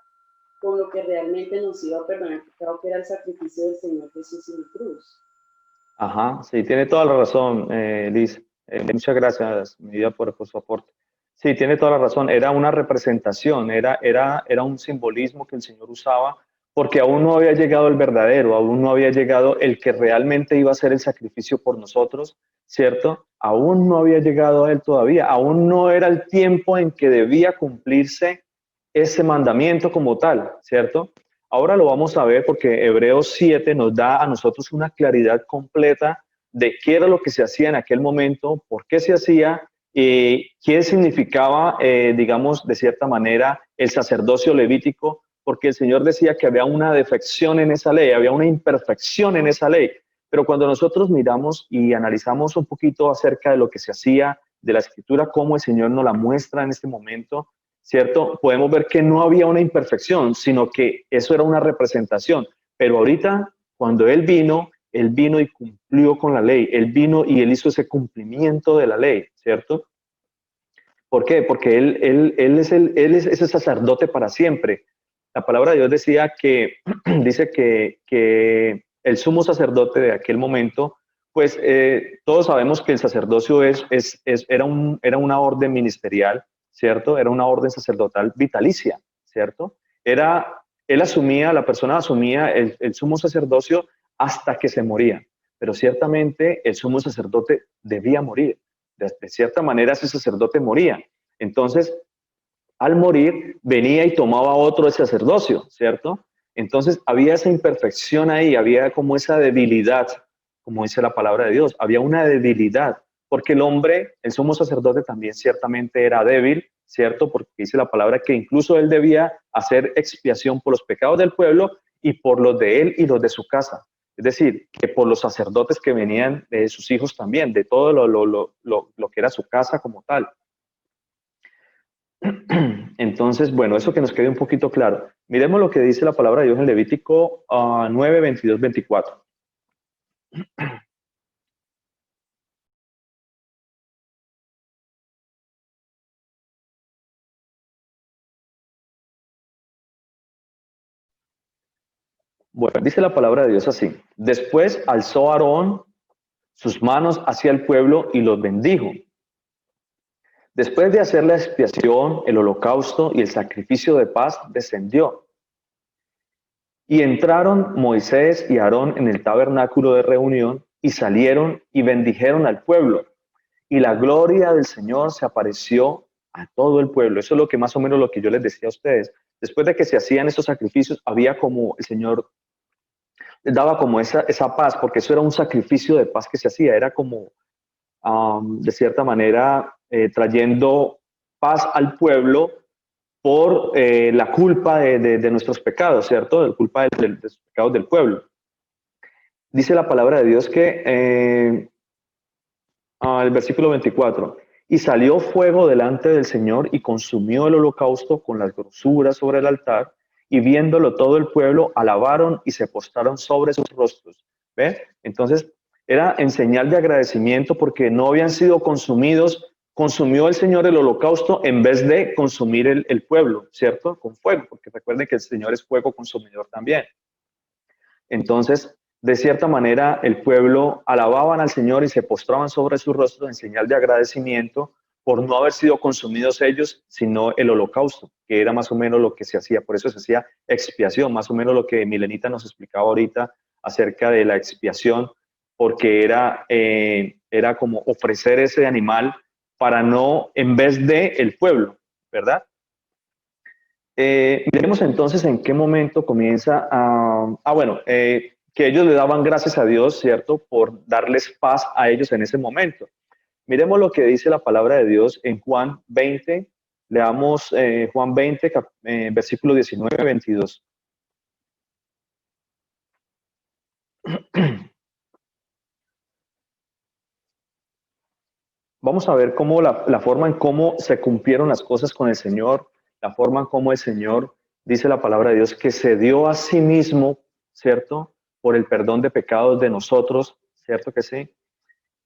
con lo que realmente nos iba a perdonar el pecado, que era el sacrificio del Señor Jesús en la cruz. Ajá, sí, tiene toda la razón, Liz. Muchas gracias, mi vida, por su aporte. Sí, tiene toda la razón. Era una representación, era un simbolismo que el Señor usaba, porque aún no había llegado el verdadero, aún no había llegado el que realmente iba a hacer el sacrificio por nosotros, ¿cierto? Aún no había llegado a él todavía, aún no era el tiempo en que debía cumplirse ese mandamiento como tal, ¿cierto? Ahora lo vamos a ver porque Hebreos 7 nos da a nosotros una claridad completa de qué era lo que se hacía en aquel momento, por qué se hacía, qué significaba, digamos, de cierta manera, el sacerdocio levítico, porque el Señor decía que había una defección en esa ley, había una imperfección en esa ley. Pero cuando nosotros miramos y analizamos un poquito acerca de lo que se hacía, de la Escritura, cómo el Señor nos la muestra en este momento, ¿cierto? Podemos ver que no había una imperfección, sino que eso era una representación. Pero ahorita, cuando Él vino y cumplió con la ley. Él vino y Él hizo ese cumplimiento de la ley, ¿cierto? ¿Por qué? Porque Él es ese sacerdote para siempre. La palabra de Dios decía que, dice que el sumo sacerdote de aquel momento, pues todos sabemos que el sacerdocio era una orden ministerial, ¿cierto? Era una orden sacerdotal vitalicia, ¿cierto? La persona asumía el sumo sacerdocio hasta que se moría, pero ciertamente el sumo sacerdote debía morir. De cierta manera ese sacerdote moría. Entonces, al morir, venía y tomaba otro el sacerdocio, ¿cierto? Entonces había esa imperfección ahí, había como esa debilidad, como dice la palabra de Dios, había una debilidad, porque el hombre, el sumo sacerdote también ciertamente era débil, ¿cierto? Porque dice la palabra que incluso él debía hacer expiación por los pecados del pueblo y por los de él y los de su casa. Es decir, que por los sacerdotes que venían de sus hijos también, de todo lo que era su casa como tal. Entonces, bueno, eso que nos quede un poquito claro. Miremos lo que dice la palabra de Dios en Levítico 9, 22, 24. Bueno, dice la palabra de Dios así. Después alzó Aarón sus manos hacia el pueblo y los bendijo. Después de hacer la expiación, el holocausto y el sacrificio de paz, descendió. Y entraron Moisés y Aarón en el tabernáculo de reunión y salieron y bendijeron al pueblo. Y la gloria del Señor se apareció a todo el pueblo. Eso es lo que más o menos lo que yo les decía a ustedes. Después de que se hacían esos sacrificios, había como el Señor les daba como esa paz, porque eso era un sacrificio de paz que se hacía, era como, de cierta manera, trayendo paz al pueblo por la culpa de nuestros pecados, ¿cierto? La culpa de los pecados del pueblo. Dice la palabra de Dios que, el versículo 24, y salió fuego delante del Señor y consumió el holocausto con las grosuras sobre el altar, y viéndolo todo el pueblo, alabaron y se postraron sobre sus rostros. ¿Ve? Entonces, era en señal de agradecimiento porque no habían sido consumidos. Consumió el Señor el holocausto en vez de consumir el pueblo, ¿cierto? Con fuego, porque recuerden que el Señor es fuego consumidor también. Entonces, de cierta manera, el pueblo alababan al Señor y se postraban sobre sus rostros en señal de agradecimiento por no haber sido consumidos ellos, sino el holocausto, que era más o menos lo que se hacía. Por eso se hacía expiación, más o menos lo que Milenita nos explicaba ahorita acerca de la expiación, porque era como ofrecer ese animal para no, en vez de el pueblo, ¿verdad? Miremos entonces en qué momento comienza que ellos le daban gracias a Dios, ¿cierto? Por darles paz a ellos en ese momento. Miremos lo que dice la palabra de Dios en Juan 20, leamos Juan 20, versículo 19, 22. Vamos a ver cómo la forma en cómo se cumplieron las cosas con el Señor, la forma en cómo el Señor, dice la palabra de Dios, que se dio a sí mismo, ¿cierto? Por el perdón de pecados de nosotros, ¿cierto que sí?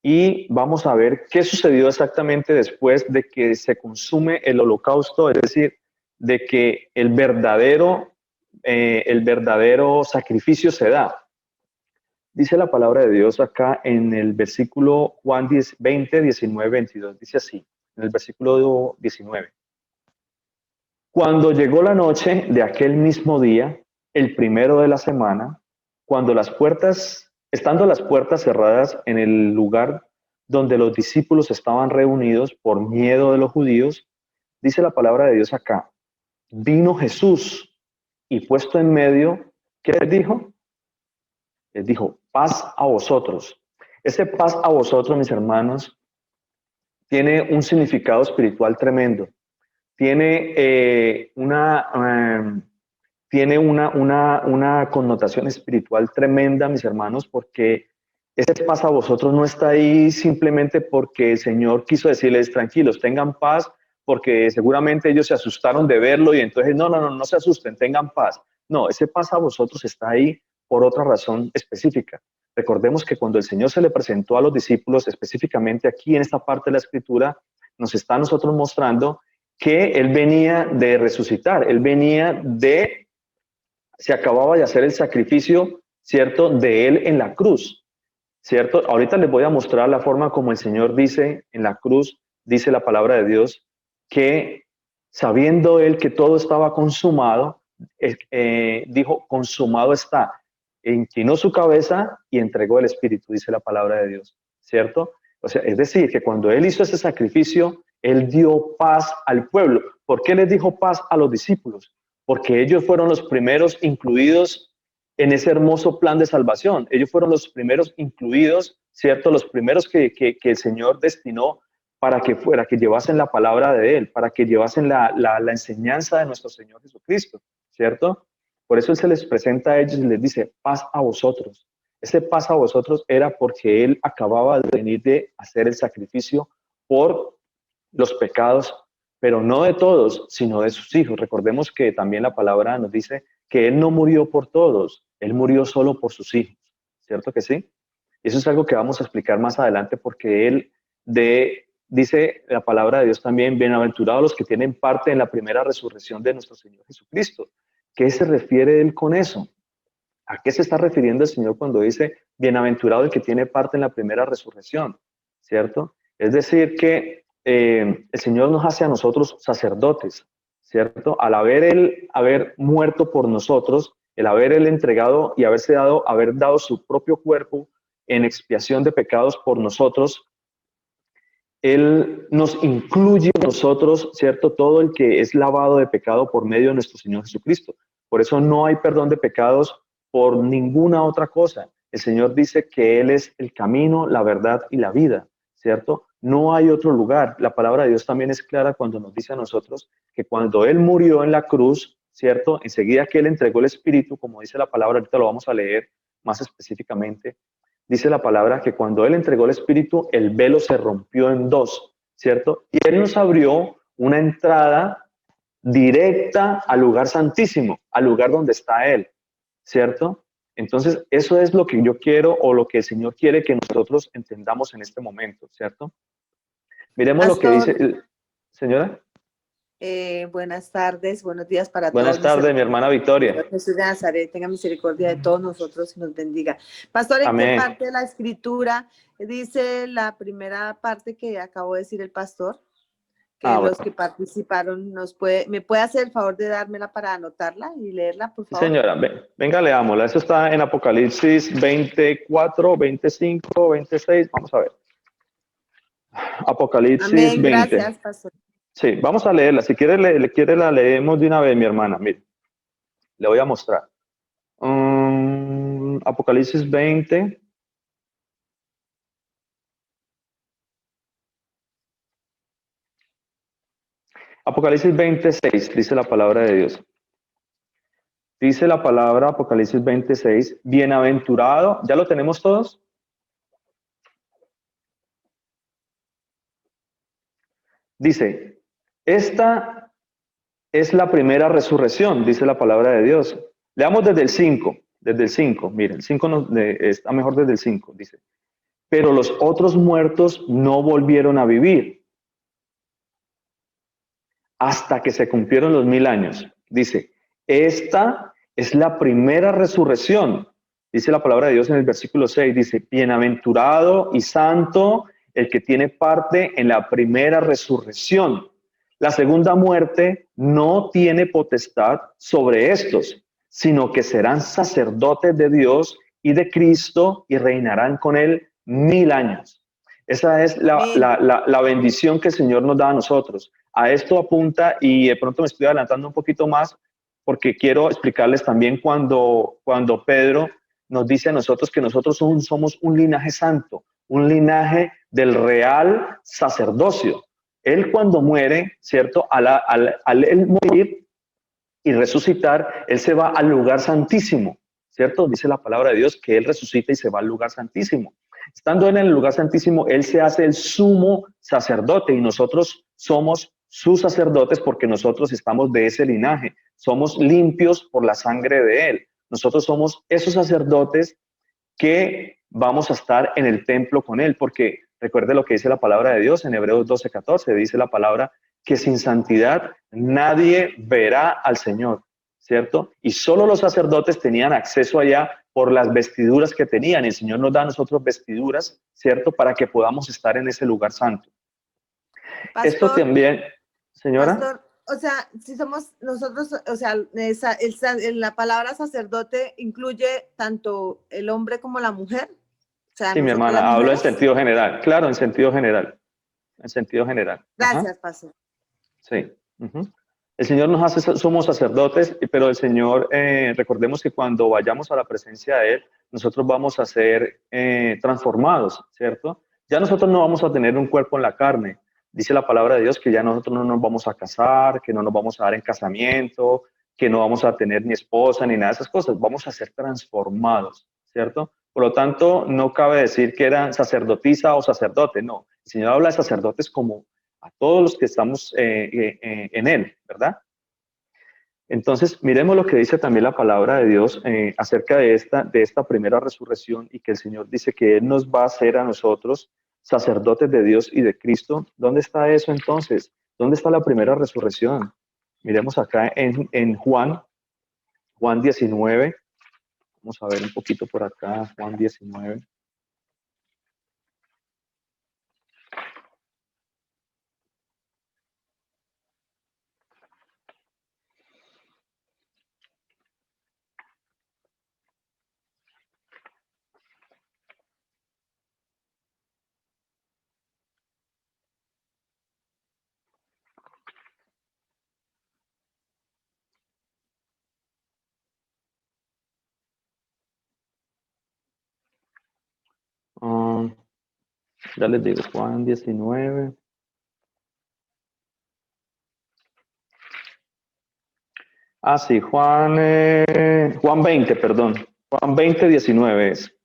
Y vamos a ver qué sucedió exactamente después de que se consume el holocausto, es decir, de que el verdadero sacrificio se da. Dice la palabra de Dios acá en el versículo Juan 20, 19, 22. Dice así, en el versículo 19. Cuando llegó la noche de aquel mismo día, el primero de la semana, estando las puertas cerradas en el lugar donde los discípulos estaban reunidos por miedo de los judíos, dice la palabra de Dios acá, vino Jesús y puesto en medio, ¿qué les dijo? Les dijo, paz a vosotros. Ese paz a vosotros, mis hermanos, tiene un significado espiritual tremendo. Tiene una connotación espiritual tremenda, mis hermanos, porque ese paz a vosotros no está ahí simplemente porque el Señor quiso decirles, tranquilos, tengan paz, porque seguramente ellos se asustaron de verlo y entonces, no se asusten, tengan paz. No, ese paz a vosotros está ahí por otra razón específica. Recordemos que cuando el Señor se le presentó a los discípulos, específicamente aquí en esta parte de la Escritura, nos está a nosotros mostrando que Él venía de resucitar, se acababa de hacer el sacrificio, ¿cierto?, de Él en la cruz, ¿cierto? Ahorita les voy a mostrar la forma como el Señor dice en la cruz, dice la palabra de Dios, que sabiendo Él que todo estaba consumado, dijo, consumado está. Inclinó su cabeza y entregó el Espíritu, dice la palabra de Dios, ¿cierto? O sea, es decir, que cuando Él hizo ese sacrificio, Él dio paz al pueblo. ¿Por qué les dijo paz a los discípulos? Porque ellos fueron los primeros incluidos en ese hermoso plan de salvación. Ellos fueron los primeros incluidos, ¿cierto? Los primeros que el Señor destinó para que llevasen la palabra de Él, para que llevasen la enseñanza de nuestro Señor Jesucristo, ¿cierto? Por eso Él se les presenta a ellos y les dice, paz a vosotros. Ese paz a vosotros era porque Él acababa de venir de hacer el sacrificio por los pecados, pero no de todos, sino de sus hijos. Recordemos que también la palabra nos dice que Él no murió por todos, Él murió solo por sus hijos, ¿cierto que sí? Eso es algo que vamos a explicar más adelante porque Él dice la palabra de Dios también, bienaventurados los que tienen parte en la primera resurrección de nuestro Señor Jesucristo. ¿Qué se refiere Él con eso? ¿A qué se está refiriendo el Señor cuando dice bienaventurado el que tiene parte en la primera resurrección? ¿Cierto? Es decir, que el Señor nos hace a nosotros sacerdotes, ¿cierto? Al haber muerto por nosotros, el haber él entregado y haber dado su propio cuerpo en expiación de pecados por nosotros, él nos incluye a nosotros, ¿cierto? Todo el que es lavado de pecado por medio de nuestro Señor Jesucristo. Por eso no hay perdón de pecados por ninguna otra cosa. El Señor dice que Él es el camino, la verdad y la vida, ¿cierto? No hay otro lugar. La palabra de Dios también es clara cuando nos dice a nosotros que cuando Él murió en la cruz, ¿cierto? Enseguida que Él entregó el Espíritu, como dice la palabra, ahorita lo vamos a leer más específicamente, dice la palabra que cuando Él entregó el Espíritu, el velo se rompió en dos, ¿cierto? Y Él nos abrió una entrada directa al lugar santísimo, al lugar donde está Él, ¿cierto? Entonces, eso es lo que yo quiero o lo que el Señor quiere que nosotros entendamos en este momento, ¿cierto? Miremos lo que Pastor, dice, señora. buenas tardes, buenos días para Buenas todos. tardes, mi hermana Victoria. Jesús de Nazaret tenga misericordia de todos nosotros y nos bendiga. Pastor, ¿en qué Amén. parte de la escritura dice la primera parte que acabó de decir el pastor? Que los Bueno. que participaron ¿me puede hacer el favor de dármela para anotarla y leerla, por Sí, favor? señora, venga, leámosla. Eso está en Apocalipsis 24, 25, 26. Vamos a ver. Apocalipsis Amén, 20. gracias, pastor. Sí, vamos a leerla. Si quiere, la leemos de una vez, mi hermana. Mire, le voy a mostrar. Apocalipsis 20. Apocalipsis 26, dice la palabra de Dios. Dice la palabra Apocalipsis 26, bienaventurado. ¿Ya lo tenemos todos? Dice, esta es la primera resurrección, dice la palabra de Dios. Leamos desde el 5, miren, el 5 está mejor desde el 5, dice. Pero los otros muertos no volvieron a vivir hasta que se cumplieron los 1000 años. Dice, esta es la primera resurrección, dice la palabra de Dios en el versículo 6, dice, bienaventurado y santo el que tiene parte en la primera resurrección. La segunda muerte no tiene potestad sobre estos, sino que serán sacerdotes de Dios y de Cristo y reinarán con él 1000 años. Esa es la bendición que el Señor nos da a nosotros. A esto apunta, y de pronto me estoy adelantando un poquito más, porque quiero explicarles también cuando Pedro nos dice a nosotros que nosotros somos un linaje santo, un linaje del real sacerdocio. Él cuando muere, ¿cierto? Al él morir y resucitar, él se va al lugar santísimo, ¿cierto? Dice la palabra de Dios que él resucita y se va al lugar santísimo. Estando en el lugar santísimo, él se hace el sumo sacerdote y nosotros somos sus sacerdotes porque nosotros estamos de ese linaje, somos limpios por la sangre de él. Nosotros somos esos sacerdotes que vamos a estar en el templo con él, porque recuerde lo que dice la palabra de Dios en Hebreos 12:14, dice la palabra que sin santidad nadie verá al Señor, ¿cierto? Y solo los sacerdotes tenían acceso allá por las vestiduras que tenían. El Señor nos da a nosotros vestiduras, ¿cierto? Para que podamos estar en ese lugar santo. Pastor, esto también, señora. Pastor, o sea, si somos nosotros, o sea, la palabra sacerdote incluye tanto el hombre como la mujer. O sea, Sí, mi nosotros las hermana, hablo en mujeres. sentido general. Claro, en sentido general. En sentido general. Gracias, Pastor. Sí. El Señor nos hace, somos sacerdotes, pero el Señor, recordemos que cuando vayamos a la presencia de Él, nosotros vamos a ser transformados, ¿cierto? Ya nosotros no vamos a tener un cuerpo en la carne. Dice la palabra de Dios que ya nosotros no nos vamos a casar, que no nos vamos a dar en casamiento, que no vamos a tener ni esposa ni nada de esas cosas. Vamos a ser transformados, ¿cierto? Por lo tanto, no cabe decir que eran sacerdotisa o sacerdote, no. El Señor habla de sacerdotes como a todos los que estamos en Él, ¿verdad? Entonces, miremos lo que dice también la palabra de Dios acerca de esta primera resurrección y que el Señor dice que Él nos va a hacer a nosotros sacerdotes de Dios y de Cristo. ¿Dónde está eso entonces? ¿Dónde está la primera resurrección? Miremos acá en Juan 19. Vamos a ver un poquito por acá, Juan 19. Ya les digo, Juan 19. Ah, sí, Juan 20, perdón. Juan 20, 19 es.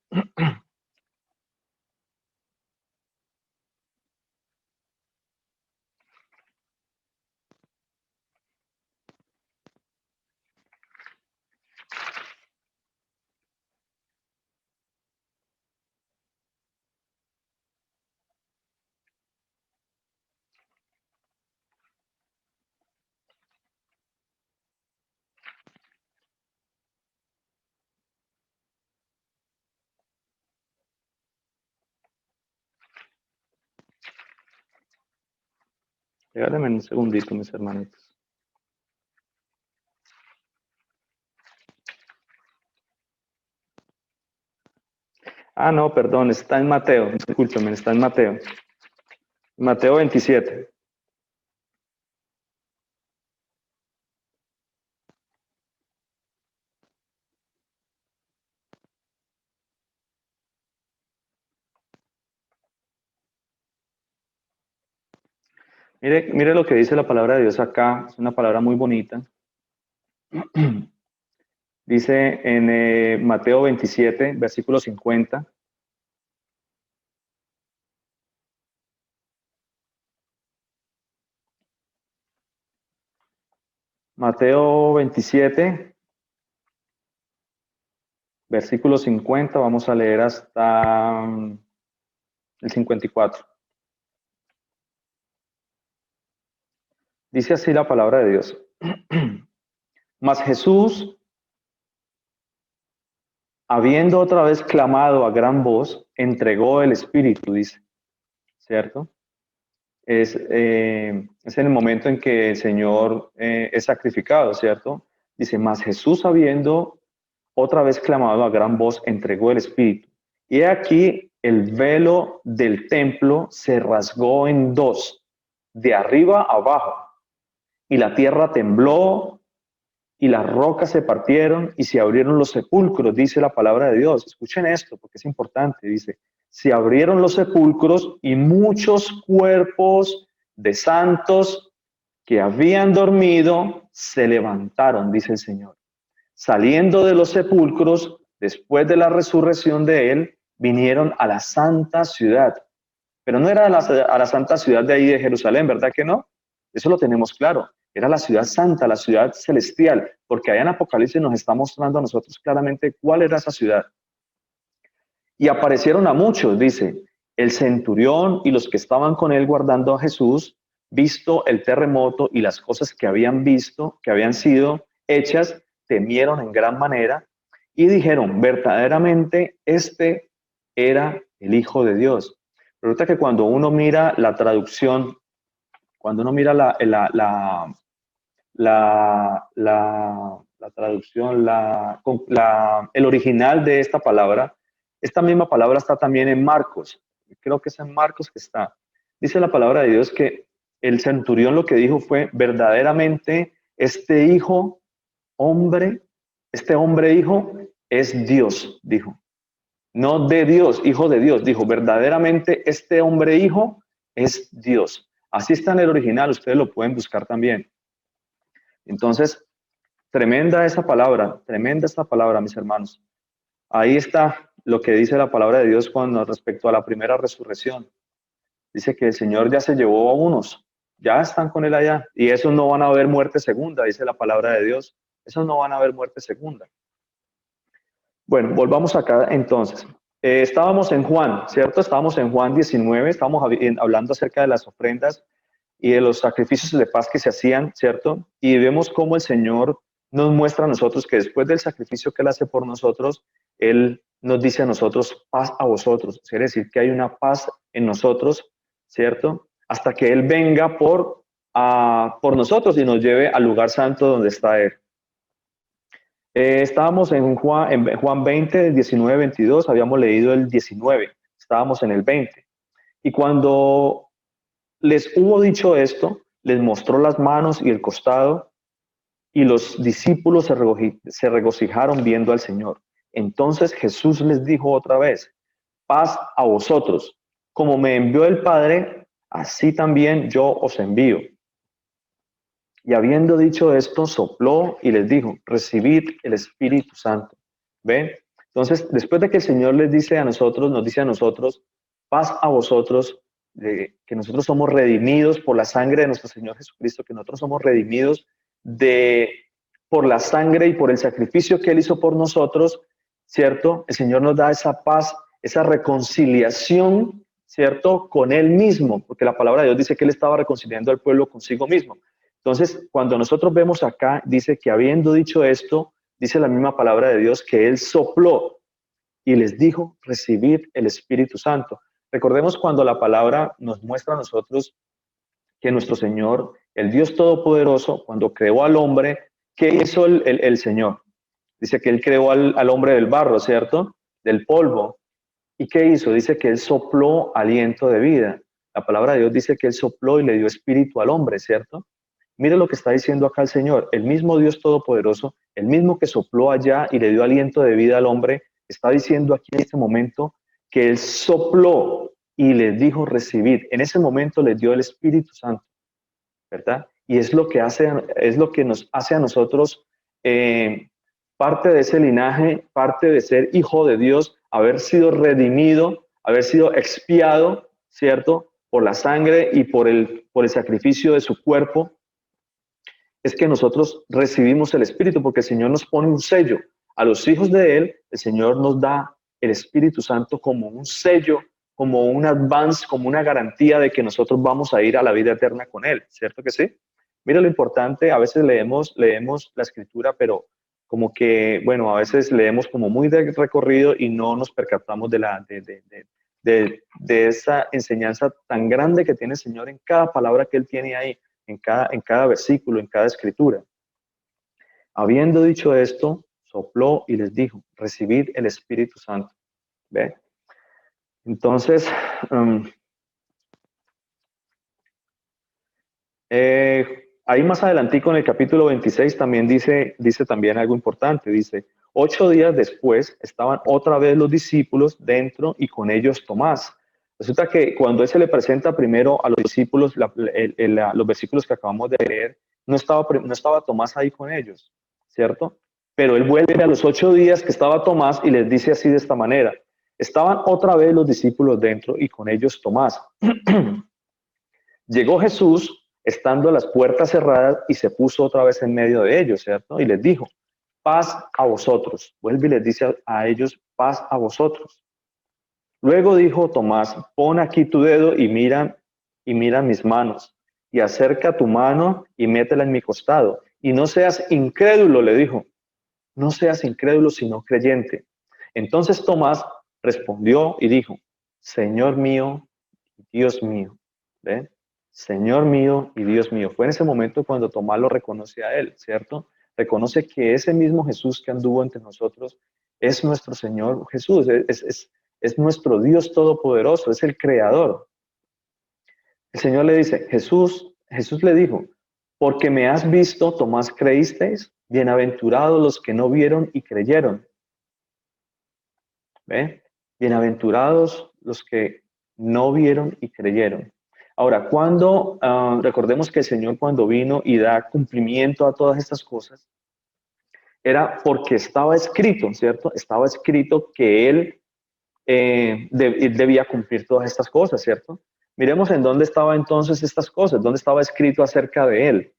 Regálenme un segundito, mis hermanitos. Ah, no, perdón, está en Mateo, discúlpenme, está en Mateo. Mateo 27. Mire lo que dice la palabra de Dios acá, es una palabra muy bonita. Dice en Mateo 27, versículo 50. Mateo 27, versículo 50, vamos a leer hasta el 54. Dice así la palabra de Dios. Mas Jesús, habiendo otra vez clamado a gran voz, entregó el Espíritu, dice, ¿cierto? Es en el momento en que el Señor es sacrificado, ¿cierto? Dice, mas Jesús, habiendo otra vez clamado a gran voz, entregó el Espíritu. Y aquí el velo del templo se rasgó en dos, de arriba a abajo, y la tierra tembló, y las rocas se partieron, y se abrieron los sepulcros, dice la palabra de Dios. Escuchen esto, porque es importante, dice, se abrieron los sepulcros, y muchos cuerpos de santos que habían dormido se levantaron, dice el Señor. Saliendo de los sepulcros, después de la resurrección de él, vinieron a la santa ciudad. Pero no era a la santa ciudad de ahí de Jerusalén, ¿verdad que no? Eso lo tenemos claro. Era la ciudad santa, la ciudad celestial, porque allá en Apocalipsis nos está mostrando a nosotros claramente cuál era esa ciudad. Y aparecieron a muchos, dice, el centurión y los que estaban con él guardando a Jesús, visto el terremoto y las cosas que habían visto, que habían sido hechas, temieron en gran manera y dijeron, verdaderamente este era el Hijo de Dios. Resulta que cuando uno mira la traducción, cuando uno mira la traducción, el original de esta misma palabra está también en Marcos. Creo que es en Marcos que está. Dice la palabra de Dios que el centurión lo que dijo fue, verdaderamente este hombre hijo, es Dios, dijo. No de Dios, hijo de Dios, dijo, verdaderamente este hombre hijo es Dios. Así está en el original, ustedes lo pueden buscar también. Entonces, tremenda esta palabra, mis hermanos. Ahí está lo que dice la palabra de Dios respecto a la primera resurrección. Dice que el Señor ya se llevó a unos, ya están con él allá, y esos no van a haber muerte segunda, dice la palabra de Dios. Esos no van a haber muerte segunda. Bueno, volvamos acá entonces. Estábamos en Juan, ¿cierto? Estábamos en Juan 19, estábamos hablando acerca de las ofrendas y de los sacrificios de paz que se hacían, ¿cierto? Y vemos cómo el Señor nos muestra a nosotros que después del sacrificio que Él hace por nosotros, Él nos dice a nosotros, paz a vosotros. Quiere decir que hay una paz en nosotros, ¿cierto? Hasta que Él venga por nosotros y nos lleve al lugar santo donde está Él. Estábamos en Juan 20, 19, 22, habíamos leído el 19, estábamos en el 20. Y cuando les hubo dicho esto, les mostró las manos y el costado, y los discípulos se regocijaron viendo al Señor. Entonces Jesús les dijo otra vez, paz a vosotros. como me envió el Padre, así también yo os envío. Y habiendo dicho esto, sopló y les dijo, recibid el Espíritu Santo. ¿Ven? Entonces, después de que el Señor les dice a nosotros, nos dice a nosotros, paz a vosotros, que nosotros somos redimidos por la sangre de nuestro Señor Jesucristo, que nosotros somos redimidos por la sangre y por el sacrificio que Él hizo por nosotros, ¿cierto? El Señor nos da esa paz, esa reconciliación, ¿cierto? Con Él mismo, porque la palabra de Dios dice que Él estaba reconciliando al pueblo consigo mismo. Entonces, cuando nosotros vemos acá, dice que habiendo dicho esto, dice la misma palabra de Dios que Él sopló y les dijo, recibid el Espíritu Santo. Recordemos cuando la palabra nos muestra a nosotros que nuestro Señor, el Dios Todopoderoso, cuando creó al hombre, ¿qué hizo el Señor? Dice que Él creó al hombre del barro, ¿cierto? Del polvo. ¿Y qué hizo? Dice que Él sopló aliento de vida. La palabra de Dios dice que Él sopló y le dio espíritu al hombre, ¿cierto? Mire lo que está diciendo acá el Señor. El mismo Dios Todopoderoso, el mismo que sopló allá y le dio aliento de vida al hombre, está diciendo aquí en este momento que Él sopló y les dijo recibid. En ese momento les dio el Espíritu Santo, ¿verdad? Y es lo que nos hace a nosotros parte de ese linaje, parte de ser hijo de Dios, haber sido redimido, haber sido expiado, ¿cierto? Por la sangre y por el sacrificio de su cuerpo. Es que nosotros recibimos el Espíritu porque el Señor nos pone un sello. A los hijos de Él, el Señor nos da el Espíritu Santo como un sello, como un advance, como una garantía de que nosotros vamos a ir a la vida eterna con Él, ¿cierto que sí? Mira lo importante, a veces leemos la Escritura, pero como que, bueno, a veces leemos como muy de recorrido y no nos percatamos de esa enseñanza tan grande que tiene el Señor en cada palabra que Él tiene ahí, en cada versículo, en cada escritura. Habiendo dicho esto, sopló y les dijo, recibid el Espíritu Santo. ¿Ve? Entonces, ahí más adelantico en el capítulo 26 también dice también algo importante, dice, 8 días después estaban otra vez los discípulos dentro y con ellos Tomás. Resulta que cuando él se le presenta primero a los discípulos, los versículos que acabamos de leer, no estaba Tomás ahí con ellos, ¿cierto? Pero él vuelve a los 8 días que estaba Tomás y les dice así de esta manera, estaban otra vez los discípulos dentro y con ellos Tomás. Llegó Jesús, estando las puertas cerradas, y se puso otra vez en medio de ellos, ¿cierto? Y les dijo, paz a vosotros. Vuelve y les dice a ellos, paz a vosotros. Luego dijo Tomás, pon aquí tu dedo y mira mis manos, y acerca tu mano y métela en mi costado. Y no seas incrédulo, le dijo, no seas incrédulo, sino creyente. Entonces Tomás respondió y dijo, Señor mío, Dios mío. ¿Ven? Señor mío y Dios mío. Fue en ese momento cuando Tomás lo reconoce a él, ¿cierto? Reconoce que ese mismo Jesús que anduvo entre nosotros es nuestro Señor Jesús, es nuestro Dios todopoderoso, es el Creador. El Señor le dice, Jesús le dijo, porque me has visto, Tomás, creísteis, bienaventurados los que no vieron y creyeron. ¿Ve? Bienaventurados los que no vieron y creyeron. Ahora, recordemos que el Señor cuando vino y da cumplimiento a todas estas cosas, era porque estaba escrito, ¿cierto? Estaba escrito que Él debía cumplir todas estas cosas, ¿cierto? Miremos en dónde estaba entonces estas cosas, dónde estaba escrito acerca de Él.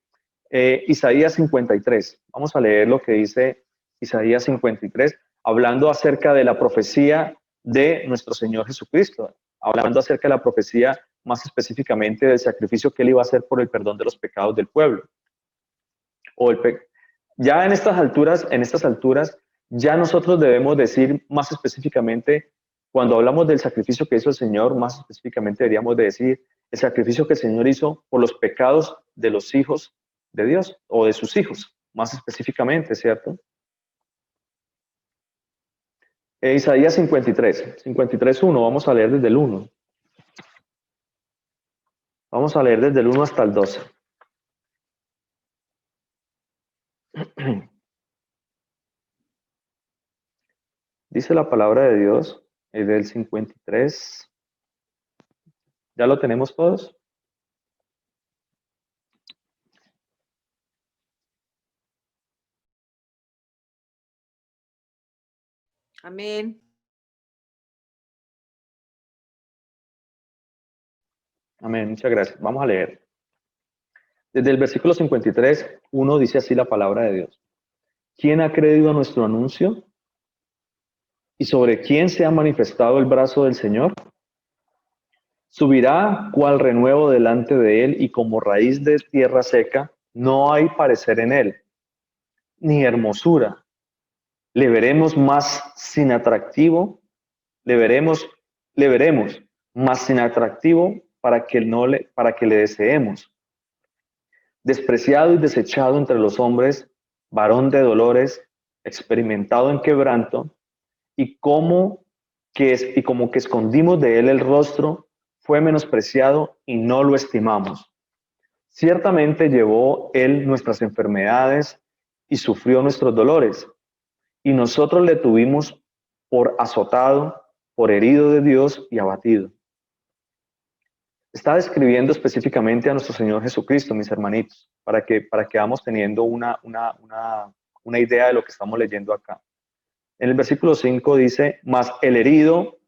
Isaías 53. Vamos a leer lo que dice Isaías 53, hablando acerca de la profecía de nuestro Señor Jesucristo, hablando acerca de la profecía más específicamente del sacrificio que Él iba a hacer por el perdón de los pecados del pueblo. Ya en estas alturas, ya nosotros debemos decir más específicamente, cuando hablamos del sacrificio que hizo el Señor, más específicamente deberíamos de decir el sacrificio que el Señor hizo por los pecados de los hijos de Dios o de sus hijos, más específicamente, ¿cierto? Isaías 53:1, vamos a leer desde el 1. Vamos a leer desde el 1 hasta el 12. Dice la palabra de Dios del 53. ¿Ya lo tenemos todos? Amén. Amén, muchas gracias. Vamos a leer. Desde el versículo 53, 1 dice así la palabra de Dios. ¿Quién ha creído a nuestro anuncio? ¿Y sobre quién se ha manifestado el brazo del Señor? Subirá cual renuevo delante de él, y como raíz de tierra seca, no hay parecer en él, ni hermosura. Le veremos más sin atractivo, le veremos más sin atractivo para que le deseemos. Despreciado y desechado entre los hombres, varón de dolores, experimentado en quebranto, y como que escondimos de él el rostro, fue menospreciado y no lo estimamos. Ciertamente llevó él nuestras enfermedades y sufrió nuestros dolores, y nosotros le tuvimos por azotado, por herido de Dios y abatido. Está describiendo específicamente a nuestro Señor Jesucristo, mis hermanitos, para que vamos teniendo una idea de lo que estamos leyendo acá. En el versículo 5 dice, mas el herido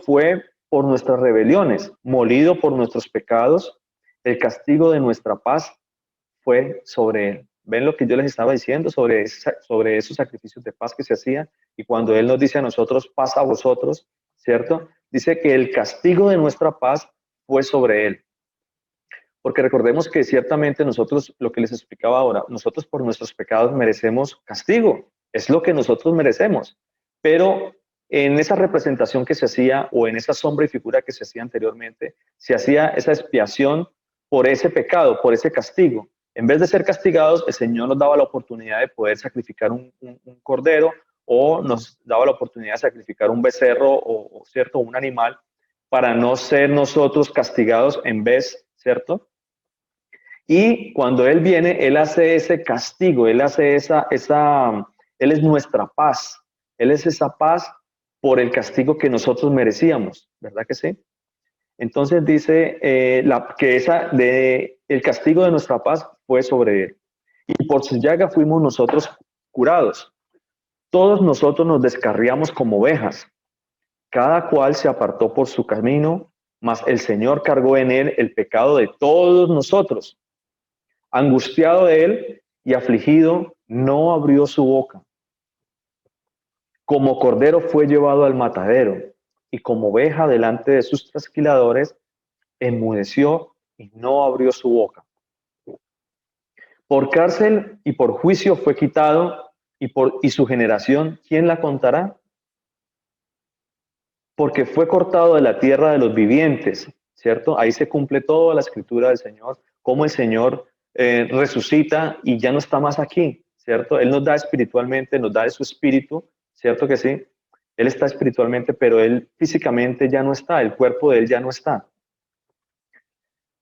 fue por nuestras rebeliones, molido por nuestros pecados, el castigo de nuestra paz fue sobre él. ¿Ven lo que yo les estaba diciendo sobre esos sacrificios de paz que se hacían? Y cuando él nos dice a nosotros, paz a vosotros, ¿cierto? Dice que el castigo de nuestra paz fue sobre él. Porque recordemos que ciertamente nosotros, lo que les explicaba ahora, nosotros por nuestros pecados merecemos castigo. Es lo que nosotros merecemos. Pero en esa representación que se hacía, o en esa sombra y figura que se hacía anteriormente, se hacía esa expiación por ese pecado, por ese castigo. En vez de ser castigados, el Señor nos daba la oportunidad de poder sacrificar un cordero, o nos daba la oportunidad de sacrificar un becerro, o ¿cierto? Un animal, para no ser nosotros castigados en vez, ¿cierto? Y cuando Él viene, Él hace ese castigo, Él hace Él es nuestra paz, Él es esa paz por el castigo que nosotros merecíamos, ¿verdad que sí? Entonces dice que el castigo de nuestra paz fue sobre Él. Y por su llaga fuimos nosotros curados. Todos nosotros nos descarriamos como ovejas, cada cual se apartó por su camino, mas el Señor cargó en Él el pecado de todos nosotros. Angustiado de él y afligido, no abrió su boca. Como cordero fue llevado al matadero, y como oveja delante de sus trasquiladores, enmudeció y no abrió su boca. Por cárcel y por juicio fue quitado, y su generación, ¿quién la contará? Porque fue cortado de la tierra de los vivientes, ¿cierto? Ahí se cumple toda la escritura del Señor, cómo el Señor resucita y ya no está más aquí, ¿cierto? Él nos da espiritualmente, nos da de su espíritu, ¿cierto que sí? Él está espiritualmente, pero él físicamente ya no está, el cuerpo de él ya no está.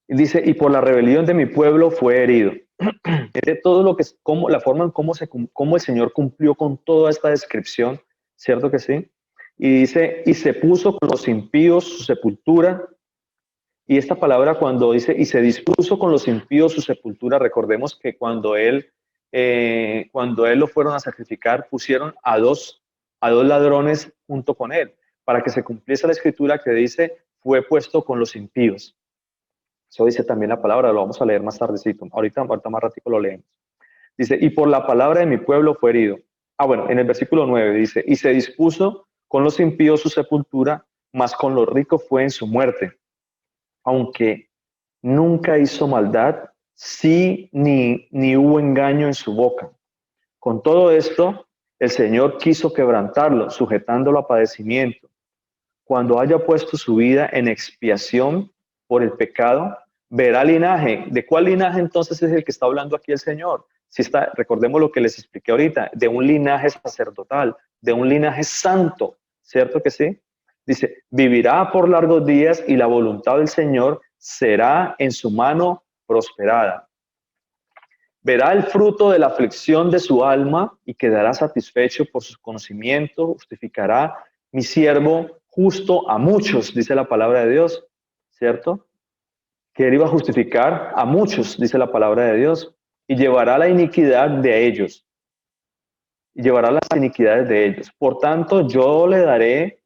Y dice, y por la rebelión de mi pueblo fue herido. De todo lo que es, la forma en cómo el Señor cumplió con toda esta descripción, ¿cierto que sí? Y dice, y se puso con los impíos su sepultura. Y esta palabra cuando dice, y se dispuso con los impíos su sepultura, recordemos que cuando él lo fueron a sacrificar, pusieron a dos ladrones junto con él, para que se cumpliese la escritura que dice, fue puesto con los impíos. Eso dice también la palabra, lo vamos a leer más tardecito. Ahorita más ratico lo leemos. Dice, y por la palabra de mi pueblo fue herido. Bueno, en el versículo 9 dice, y se dispuso con los impíos su sepultura, mas con los ricos fue en su muerte. Aunque nunca hizo maldad, sí ni hubo engaño en su boca. Con todo esto, el Señor quiso quebrantarlo, sujetándolo a padecimiento. Cuando haya puesto su vida en expiación por el pecado, verá linaje. ¿De cuál linaje entonces es el que está hablando aquí el Señor? Recordemos lo que les expliqué ahorita, de un linaje sacerdotal, de un linaje santo, ¿cierto que sí? Dice, vivirá por largos días y la voluntad del Señor será en su mano prosperada. Verá el fruto de la aflicción de su alma y quedará satisfecho por su conocimiento, justificará mi siervo justo a muchos, dice la palabra de Dios, ¿cierto? Que Él iba a justificar a muchos, dice la palabra de Dios, y llevará la iniquidad de ellos, y llevará las iniquidades de ellos. Por tanto, yo le daré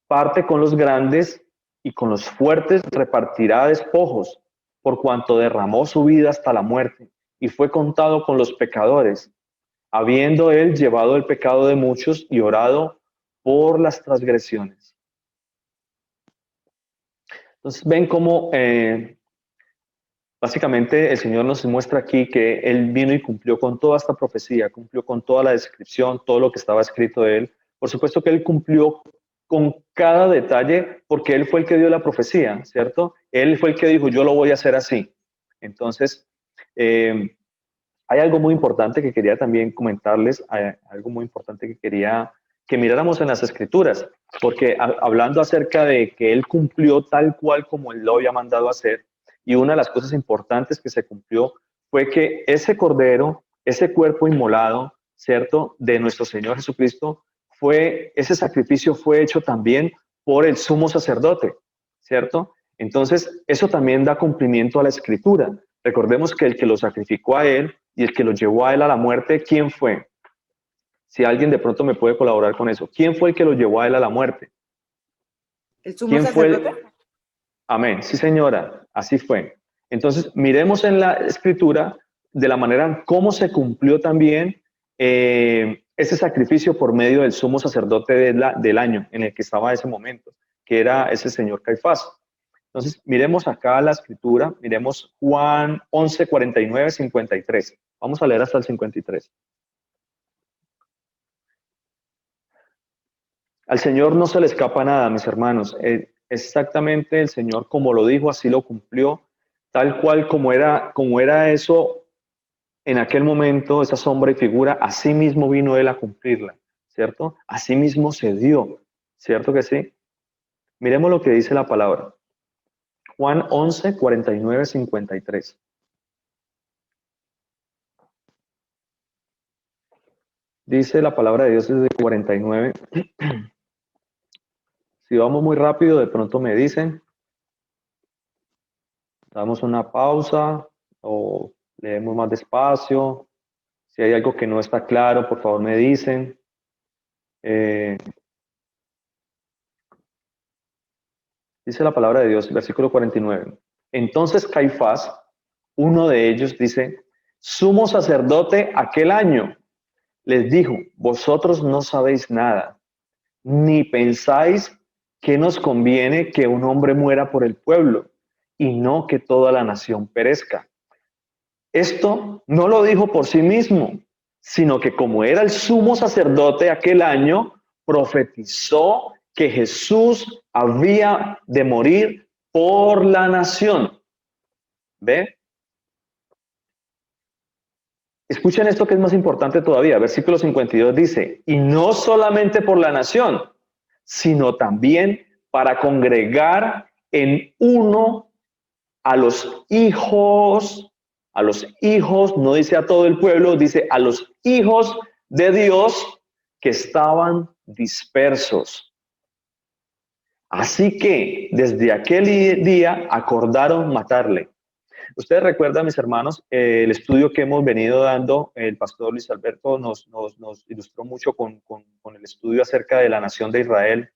parte con los grandes, y con los fuertes repartirá despojos, por cuanto derramó su vida hasta la muerte, y fue contado con los pecadores, habiendo Él llevado el pecado de muchos y orado por las transgresiones. Entonces ven cómo básicamente el Señor nos muestra aquí que Él vino y cumplió con toda esta profecía, cumplió con toda la descripción, todo lo que estaba escrito de Él. Por supuesto que Él cumplió con cada detalle porque Él fue el que dio la profecía, ¿cierto? Él fue el que dijo, yo lo voy a hacer así. Entonces, hay algo muy importante que quería también comentarles, algo muy importante que quería que miráramos en las Escrituras, porque hablando acerca de que Él cumplió tal cual como Él lo había mandado a hacer, y una de las cosas importantes que se cumplió fue que ese cordero, ese cuerpo inmolado, ¿cierto?, de nuestro Señor Jesucristo, ese sacrificio fue hecho también por el sumo sacerdote, ¿cierto? Entonces, eso también da cumplimiento a la Escritura. Recordemos que el que lo sacrificó a Él y el que lo llevó a Él a la muerte, ¿quién fue? Si alguien de pronto me puede colaborar con eso. ¿Quién fue el que lo llevó a Él a la muerte? ¿El sumo sacerdote? Amén. Sí, señora, así fue. Entonces, miremos en la Escritura de la manera en cómo se cumplió también ese sacrificio por medio del sumo sacerdote del año en el que estaba ese momento, que era ese señor Caifás. Entonces, miremos acá la Escritura, miremos Juan 11, 49, 53. Vamos a leer hasta el 53. Al Señor no se le escapa nada, mis hermanos. Exactamente el Señor, como lo dijo, así lo cumplió, tal cual como era eso en aquel momento, esa sombra y figura, así mismo vino Él a cumplirla, ¿cierto? Así mismo se dio, ¿cierto que sí? Miremos lo que dice la palabra. Juan 11, 49, 53. Dice la palabra de Dios desde 49. Si vamos muy rápido, de pronto me dicen. Damos una pausa o leemos más despacio. Si hay algo que no está claro, por favor me dicen. Dice la palabra de Dios, versículo 49. Entonces Caifás, uno de ellos, dice, sumo sacerdote aquel año, les dijo, vosotros no sabéis nada, ni pensáis que nos conviene que un hombre muera por el pueblo y no que toda la nación perezca. Esto no lo dijo por sí mismo, sino que como era el sumo sacerdote aquel año, profetizó que Jesús había de morir por la nación. ¿Ve? Escuchen esto que es más importante todavía. Versículo 52 dice, y no solamente por la nación, sino también para congregar en uno a los hijos, no dice a todo el pueblo, dice a los hijos de Dios que estaban dispersos. Así que desde aquel día acordaron matarle. Ustedes recuerdan, mis hermanos, el estudio que hemos venido dando, el pastor Luis Alberto nos ilustró mucho con el estudio acerca de la nación de Israel.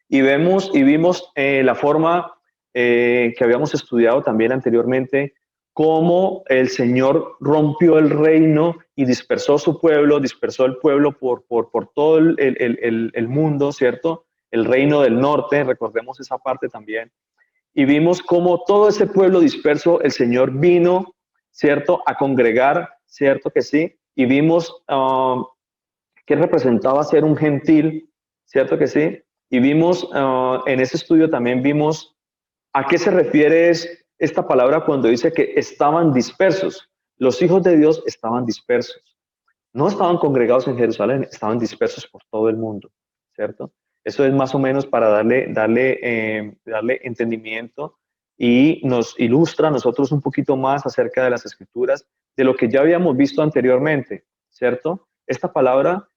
Y vimos la forma que habíamos estudiado también anteriormente, cómo el Señor rompió el reino y dispersó su pueblo, dispersó el pueblo por todo el mundo, ¿cierto? El reino del norte, recordemos esa parte también. Y vimos cómo todo ese pueblo disperso, el Señor vino, ¿cierto?, a congregar, ¿cierto que sí? Y vimos que representaba ser un gentil, ¿cierto que sí? Y vimos, en ese estudio también vimos a qué se refiere esta palabra cuando dice que estaban dispersos. Los hijos de Dios estaban dispersos. No estaban congregados en Jerusalén, estaban dispersos por todo el mundo, ¿cierto? Eso es más o menos para darle entendimiento y nos ilustra a nosotros un poquito más acerca de las Escrituras, de lo que ya habíamos visto anteriormente, ¿cierto? Esta palabra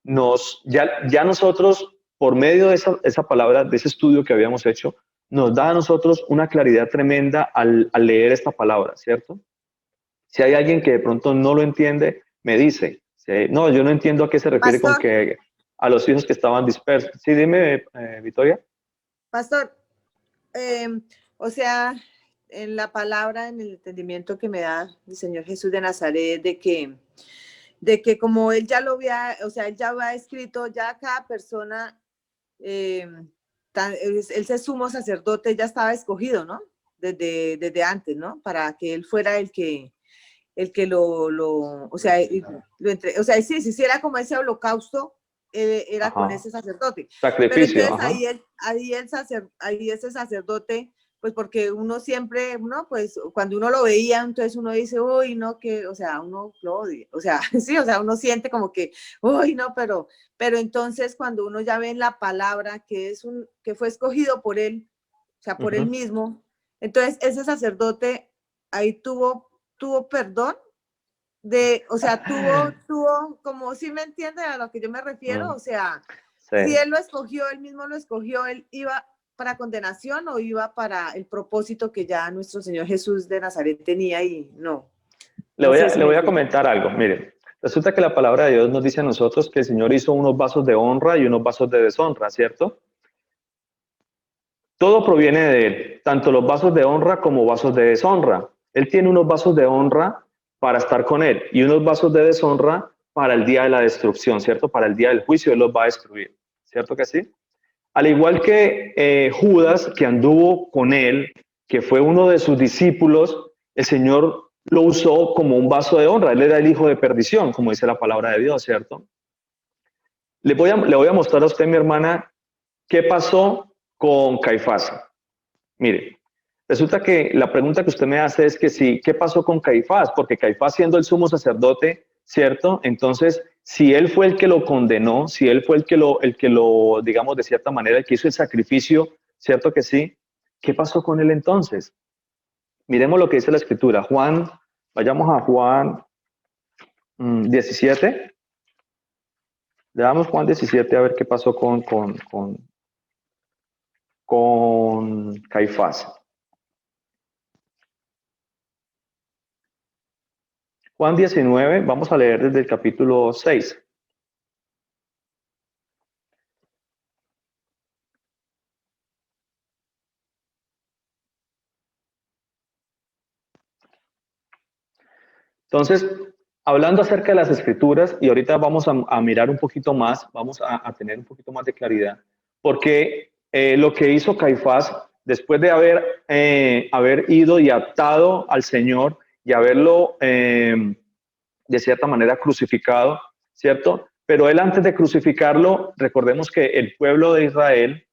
ya nosotros por medio de esa palabra, de ese estudio que habíamos hecho, nos da a nosotros una claridad tremenda al leer esta palabra, ¿cierto? Si hay alguien que de pronto no lo entiende, me dice, no, yo no entiendo a qué se refiere con Pastor. que a los hijos que estaban dispersos. Sí, dime, Victoria. Pastor, o sea, en la palabra, en el entendimiento que me da el Señor Jesús de Nazaret, de que como él ya lo había, o sea, él ya había escrito, ya cada persona, ese sumo sacerdote ya estaba escogido, ¿no? Desde antes, ¿no? Para que él fuera el que o sea, o sea, sí, si hiciera como ese holocausto, era Ajá. con ese sacerdote. Sacrificio. Pero entonces ahí ese sacerdote, pues porque uno siempre, ¿no? Pues cuando uno lo veía, entonces uno dice, uy, no, que, o sea, uno lo odia, o sea, sí, o sea, uno siente como que, uy, no, pero entonces cuando uno ya ve en la palabra que que fue escogido por él, o sea, por él mismo, entonces ese sacerdote ahí tuvo perdón o sea, tuvo, como si me entienden a lo que yo me refiero, o sea, Sí. si él lo escogió, él mismo lo escogió, él iba para condenación o iba para el propósito que ya nuestro Señor Jesús de Nazaret tenía y no. Le voy a comentar algo, miren. Resulta que la palabra de Dios nos dice a nosotros que el Señor hizo unos vasos de honra y unos vasos de deshonra, ¿cierto? Todo proviene de Él, tanto los vasos de honra como vasos de deshonra. Él tiene unos vasos de honra para estar con Él y unos vasos de deshonra para el día de la destrucción, ¿cierto? Para el día del juicio Él los va a destruir, ¿cierto que sí? Al igual que Judas, que anduvo con Él, que fue uno de sus discípulos, el Señor lo usó como un vaso de honra. Él era el hijo de perdición, como dice la palabra de Dios, ¿cierto? Le voy a mostrar a usted, mi hermana, qué pasó con Caifás. Mire, resulta que la pregunta que usted me hace es que sí, ¿qué pasó con Caifás? Porque Caifás, siendo el sumo sacerdote, ¿cierto? Entonces, si él fue el que lo condenó, si él fue el que lo, digamos, de cierta manera, el que hizo el sacrificio, ¿cierto que sí? ¿Qué pasó con él entonces? Miremos lo que dice la Escritura. Vayamos a Juan 17. Le damos Juan 17 a ver qué pasó con Caifás. Juan 19, vamos a leer desde el capítulo 6. Entonces, hablando acerca de las escrituras, y ahorita vamos a mirar un poquito más, vamos a tener un poquito más de claridad, porque lo que hizo Caifás, después de haber ido y atado al Señor y haberlo, de cierta manera, crucificado, ¿cierto? Pero él, antes de crucificarlo, recordemos que el pueblo de Israel,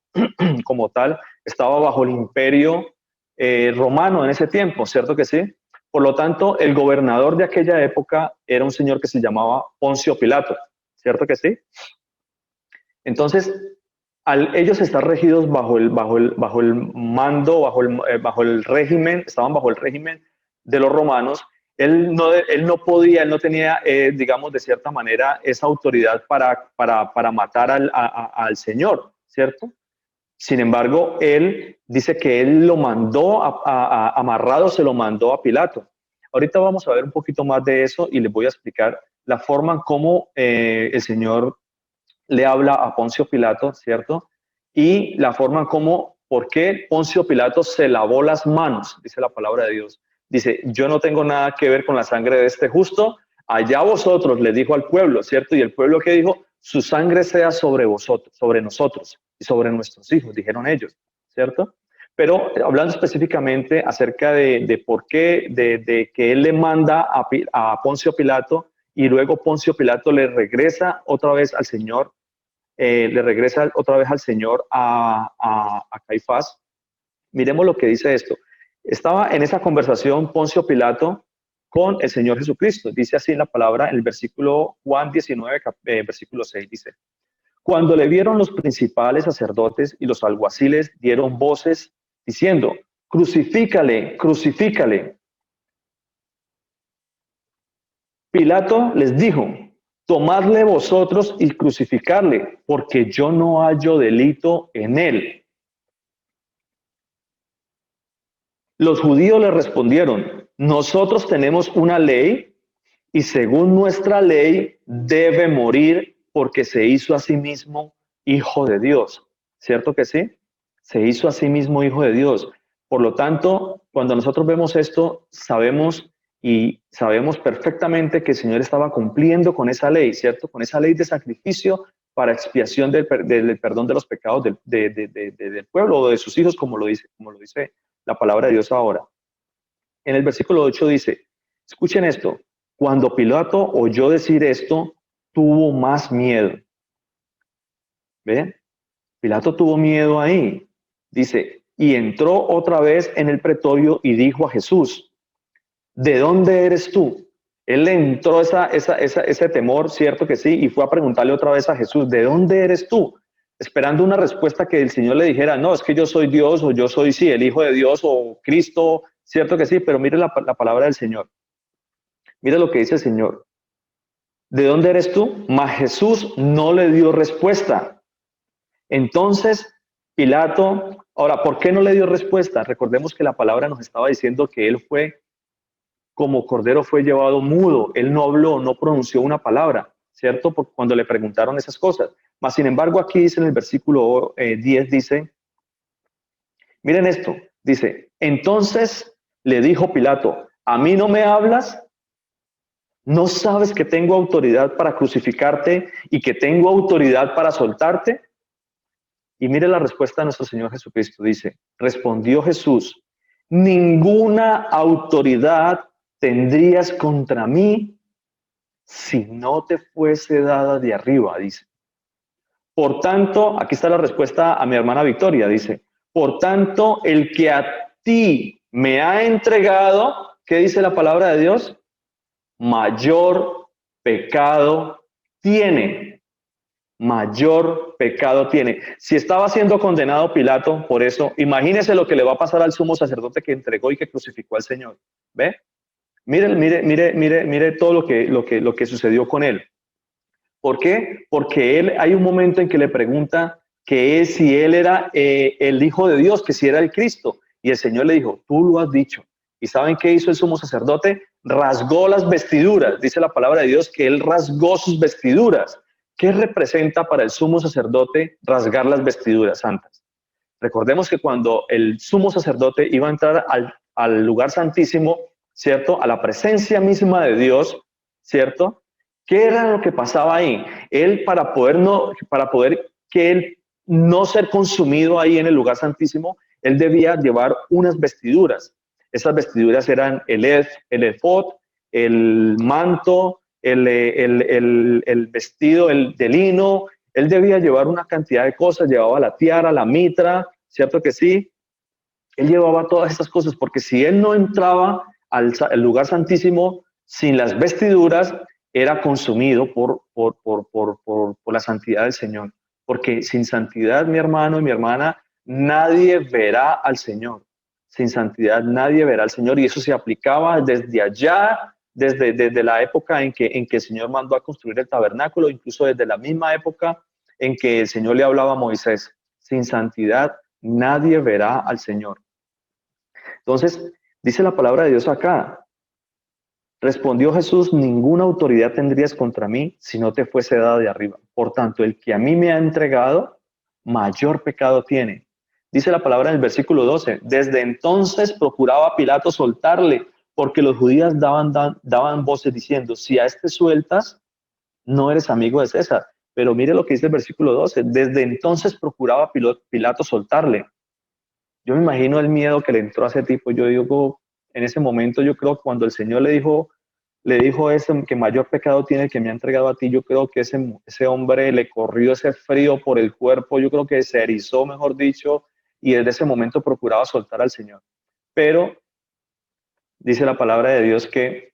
como tal, estaba bajo el imperio romano en ese tiempo, ¿cierto que sí? Por lo tanto, el gobernador de aquella época era un señor que se llamaba Poncio Pilato, ¿cierto que sí? Entonces, al ellos estar regidos bajo el mando, bajo el régimen, estaban bajo el régimen de los romanos, él no podía, él no tenía, digamos, de cierta manera, esa autoridad para matar al Señor, ¿cierto? Sin embargo, él dice que él lo mandó amarrado, se lo mandó a Pilato. Ahorita vamos a ver un poquito más de eso y les voy a explicar la forma en cómo el Señor le habla a Poncio Pilato, ¿cierto? Y la forma en cómo, por qué Poncio Pilato se lavó las manos, dice la palabra de Dios. Dice, yo no tengo nada que ver con la sangre de este justo, allá vosotros, le dijo al pueblo, ¿cierto? Y el pueblo que dijo, su sangre sea sobre vosotros, sobre nosotros y sobre nuestros hijos, dijeron ellos, ¿cierto? Pero hablando específicamente acerca de por qué, de que él le manda a Poncio Pilato y luego Poncio Pilato le regresa otra vez al Señor, a Caifás. Miremos lo que dice esto. Estaba en esa conversación Poncio Pilato con el Señor Jesucristo. Dice así en la palabra, en el versículo Juan 19, versículo 6, dice, cuando le vieron los principales sacerdotes y los alguaciles dieron voces diciendo, crucifícale, crucifícale. Pilato les dijo, tomadle vosotros y crucificarle, porque yo no hallo delito en él. Los judíos le respondieron, nosotros tenemos una ley y según nuestra ley debe morir porque se hizo a sí mismo hijo de Dios. ¿Cierto que sí? Se hizo a sí mismo hijo de Dios. Por lo tanto, cuando nosotros vemos esto, sabemos perfectamente que el Señor estaba cumpliendo con esa ley, ¿cierto? Con esa ley de sacrificio para expiación del perdón de los pecados del pueblo o de sus hijos, como lo dice la palabra de Dios ahora. En el versículo 8 dice, escuchen esto, cuando Pilato oyó decir esto, tuvo más miedo. ¿Ven? Pilato tuvo miedo ahí. Dice, y entró otra vez en el pretorio y dijo a Jesús, ¿de dónde eres tú? Él le entró ese temor, cierto que sí, y fue a preguntarle otra vez a Jesús, ¿de dónde eres tú? Esperando una respuesta que el Señor le dijera, no, es que yo soy Dios, o yo soy, sí, el Hijo de Dios, o Cristo, cierto que sí, pero mire la palabra del Señor. Mire lo que dice el Señor. ¿De dónde eres tú? Mas Jesús no le dio respuesta. Entonces, Pilato, ahora, ¿por qué no le dio respuesta? Recordemos que la palabra nos estaba diciendo que él fue, como cordero fue llevado mudo. Él no habló, no pronunció una palabra, ¿cierto? Porque cuando le preguntaron esas cosas. Mas, sin embargo, aquí dice en el versículo 10, dice, miren esto, dice, entonces le dijo Pilato, ¿a mí no me hablas? ¿No sabes que tengo autoridad para crucificarte y que tengo autoridad para soltarte? Y mire la respuesta de nuestro Señor Jesucristo. Dice, respondió Jesús, ninguna autoridad tendrías contra mí si no te fuese dada de arriba, dice. Por tanto, aquí está la respuesta a mi hermana Victoria, dice, por tanto, el que a ti me ha entregado, ¿qué dice la palabra de Dios? Mayor pecado tiene. Mayor pecado tiene. Si estaba siendo condenado Pilato por eso, imagínese lo que le va a pasar al sumo sacerdote que entregó y que crucificó al Señor. ¿Ve? Mire todo lo que sucedió con él. ¿Por qué? Porque hay un momento en que le pregunta que es si él era el Hijo de Dios, que si era el Cristo. Y el Señor le dijo, tú lo has dicho. ¿Y saben qué hizo el sumo sacerdote? Rasgó las vestiduras. Dice la palabra de Dios que él rasgó sus vestiduras. ¿Qué representa para el sumo sacerdote rasgar las vestiduras santas? Recordemos que cuando el sumo sacerdote iba a entrar al lugar santísimo, ¿cierto? A la presencia misma de Dios, ¿cierto? ¿Qué era lo que pasaba ahí? Él, para poder que él no ser consumido ahí en el lugar santísimo, él debía llevar unas vestiduras. Esas vestiduras eran el efod, el manto, el vestido de lino. Él debía llevar una cantidad de cosas, llevaba la tiara, la mitra, ¿cierto que sí? Él llevaba todas estas cosas, porque si él no entraba al lugar santísimo sin las vestiduras, era consumido por la santidad del Señor. Porque sin santidad, mi hermano y mi hermana, nadie verá al Señor. Sin santidad nadie verá al Señor, y eso se aplicaba desde allá, desde la época en que el Señor mandó a construir el tabernáculo, incluso desde la misma época en que el Señor le hablaba a Moisés. Sin santidad nadie verá al Señor. Entonces, dice la palabra de Dios acá, respondió Jesús, ninguna autoridad tendrías contra mí si no te fuese dada de arriba. Por tanto, el que a mí me ha entregado, mayor pecado tiene. Dice la palabra en el versículo 12, desde entonces procuraba Pilato soltarle, porque los judíos daban voces diciendo, si a este sueltas, no eres amigo de César. Pero mire lo que dice el versículo 12, desde entonces procuraba Pilato soltarle. Yo me imagino el miedo que le entró a ese tipo. Yo digo, en ese momento, yo creo cuando el Señor le dijo que mayor pecado tiene el que me ha entregado a ti, yo creo que ese hombre le corrió ese frío por el cuerpo, yo creo que se erizó, mejor dicho, y desde ese momento procuraba soltar al Señor. Pero dice la palabra de Dios que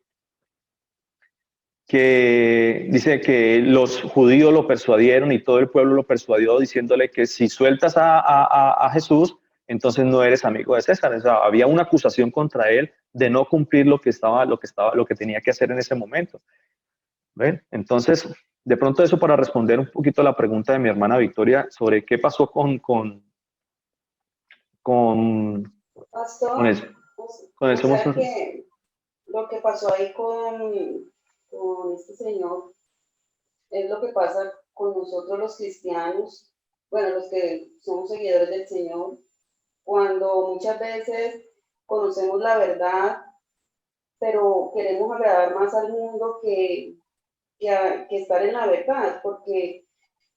dice que los judíos lo persuadieron y todo el pueblo lo persuadió diciéndole que si sueltas a Jesús, entonces no eres amigo de César. O sea, había una acusación contra él de no cumplir lo que tenía que hacer en ese momento. ¿Ven? Entonces, de pronto eso para responder un poquito a la pregunta de mi hermana Victoria sobre qué pasó con, con Pastor, eso. Con o eso sea que lo que pasó ahí con este señor es lo que pasa con nosotros los cristianos, bueno, los que somos seguidores del Señor, cuando muchas veces conocemos la verdad, pero queremos agradar más al mundo que estar en la verdad, porque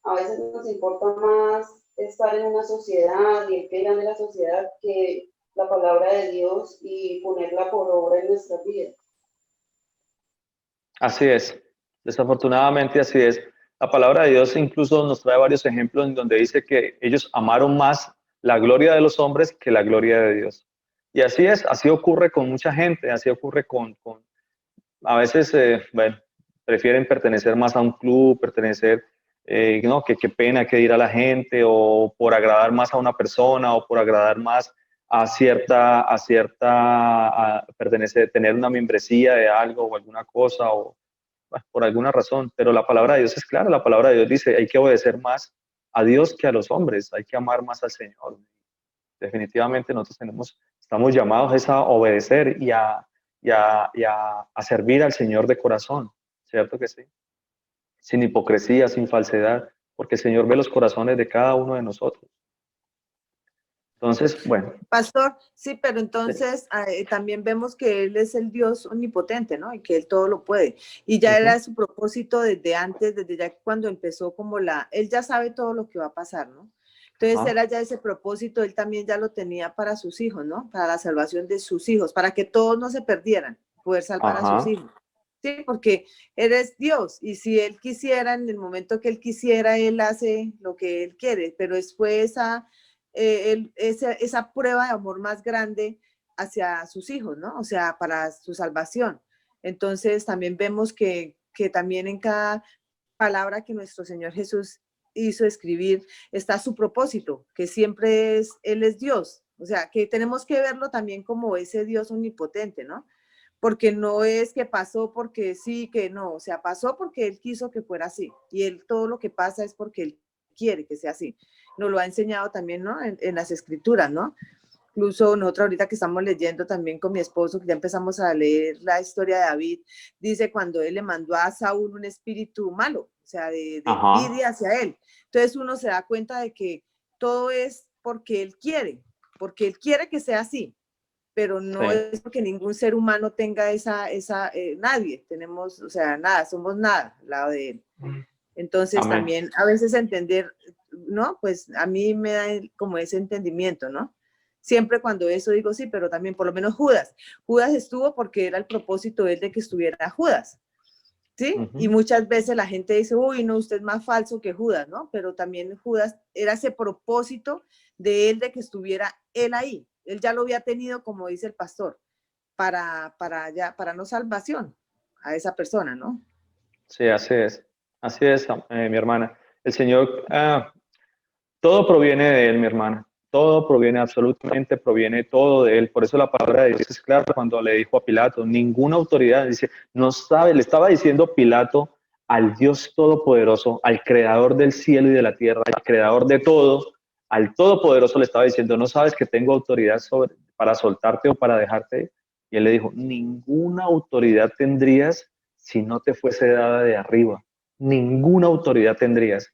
a veces nos importa más estar en una sociedad y el que dirán de la sociedad que la palabra de Dios y ponerla por obra en nuestra vida. Así es, desafortunadamente así es. La palabra de Dios incluso nos trae varios ejemplos en donde dice que ellos amaron más la gloria de los hombres que la gloria de Dios. Y así es, así ocurre con mucha gente, así ocurre a veces, bueno, prefieren pertenecer más a un club, pertenecer, no, que qué pena que ir a la gente, o por agradar más a una persona, o por agradar más pertenecer, tener una membresía de algo o alguna cosa, o bueno, por alguna razón. Pero la palabra de Dios es clara, la palabra de Dios dice, hay que obedecer más a Dios que a los hombres, hay que amar más al Señor. Definitivamente nosotros estamos llamados es a obedecer y a servir al Señor de corazón, ¿cierto que sí? Sin hipocresía, sin falsedad, porque el Señor ve los corazones de cada uno de nosotros. Entonces, bueno. Pastor, sí, pero entonces también vemos que Él es el Dios omnipotente, ¿no? Y que Él todo lo puede. Y ya era su propósito desde antes, desde ya cuando empezó Él ya sabe todo lo que va a pasar, ¿no? Entonces era ya ese propósito, Él también ya lo tenía para sus hijos, ¿no? Para la salvación de sus hijos, para que todos no se perdieran, poder salvar a sus hijos. Sí, porque Él es Dios y si Él quisiera, en el momento que Él quisiera, Él hace lo que Él quiere, pero después esa prueba de amor más grande hacia sus hijos, ¿no? O sea, para su salvación. Entonces también vemos que también en cada palabra que nuestro Señor Jesús hizo escribir está su propósito, que siempre Él es Dios. O sea, que tenemos que verlo también como ese Dios omnipotente, ¿no? Porque no es que pasó porque sí, que no, o sea, pasó porque Él quiso que fuera así. Y Él todo lo que pasa es porque Él quiere que sea así. Nos lo ha enseñado también, ¿no? En las escrituras, ¿no? Incluso nosotros ahorita que estamos leyendo también con mi esposo, que ya empezamos a leer la historia de David, dice cuando él le mandó a Saúl un espíritu malo, o sea, de envidia hacia él. Entonces uno se da cuenta de que todo es porque él quiere que sea así, pero no es porque ningún ser humano tenga nadie, tenemos, o sea, nada, somos nada al lado de él. Entonces también a veces entender, ¿no? Pues a mí me da como ese entendimiento, ¿no? Siempre cuando eso digo sí, pero también por lo menos Judas estuvo porque era el propósito de él de que estuviera Judas, ¿sí? Y muchas veces la gente dice, uy, no, usted es más falso que Judas, ¿no? Pero también Judas era ese propósito de él de que estuviera él ahí. Él ya lo había tenido, como dice el pastor, para no salvación a esa persona, ¿no? Sí, así es, mi hermana. El Señor, todo proviene de Él, mi hermana. Todo proviene, absolutamente proviene todo de Él. Por eso la palabra de Dios es clara cuando le dijo a Pilato, ninguna autoridad, dice, no sabe, le estaba diciendo Pilato al Dios Todopoderoso, al Creador del cielo y de la tierra, al Creador de todo, al Todopoderoso le estaba diciendo, no sabes que tengo autoridad para soltarte o para dejarte. Y Él le dijo, ninguna autoridad tendrías si no te fuese dada de arriba. Ninguna autoridad tendrías.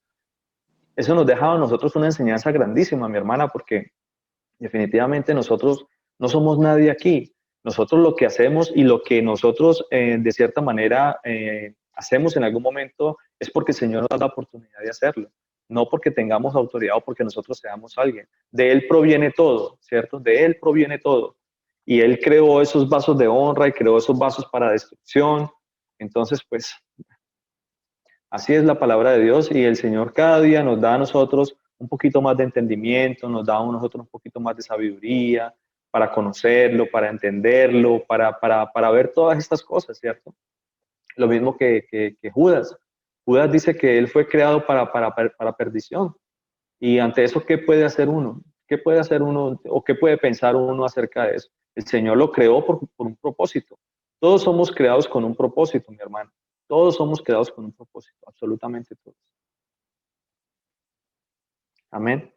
Eso nos deja a nosotros una enseñanza grandísima, mi hermana, porque definitivamente nosotros no somos nadie aquí. Nosotros lo que hacemos y lo que nosotros de cierta manera hacemos en algún momento es porque el Señor nos da la oportunidad de hacerlo, no porque tengamos autoridad o porque nosotros seamos alguien. De Él proviene todo, ¿cierto? De Él proviene todo. Y Él creó esos vasos de honra y creó esos vasos para destrucción. Entonces, pues, así es la palabra de Dios y el Señor cada día nos da a nosotros un poquito más de entendimiento, nos da a nosotros un poquito más de sabiduría para conocerlo, para entenderlo, para ver todas estas cosas, ¿cierto? Lo mismo que Judas. Judas dice que él fue creado para perdición. Y ante eso, ¿qué puede hacer uno? ¿Qué puede hacer uno o qué puede pensar uno acerca de eso? El Señor lo creó por un propósito. Todos somos creados con un propósito, mi hermano. Todos somos creados con un propósito, absolutamente todos. Amén.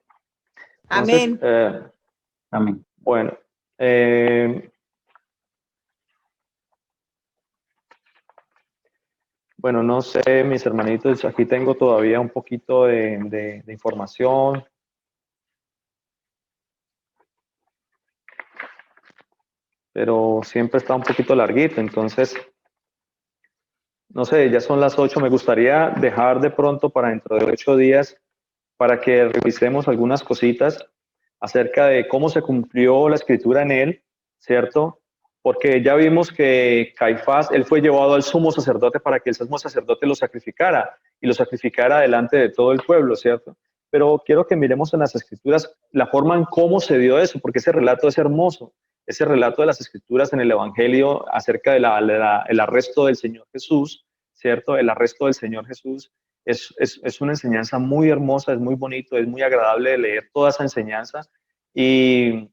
Entonces, Amén. Amén. bueno, bueno, no sé, mis hermanitos, aquí tengo todavía un poquito de información. Pero siempre está un poquito larguito, entonces, no sé, ya son las 8, me gustaría dejar de pronto para dentro de 8 días para que revisemos algunas cositas acerca de cómo se cumplió la escritura en él, ¿cierto? Porque ya vimos que Caifás, él fue llevado al sumo sacerdote para que el sumo sacerdote lo sacrificara y lo sacrificara delante de todo el pueblo, ¿cierto? Pero quiero que miremos en las escrituras la forma en cómo se dio eso, porque ese relato es hermoso. Ese relato de las escrituras en el Evangelio acerca del arresto del Señor Jesús, ¿cierto? El arresto del Señor Jesús es una enseñanza muy hermosa, es muy bonito, es muy agradable de leer toda esa enseñanza. Y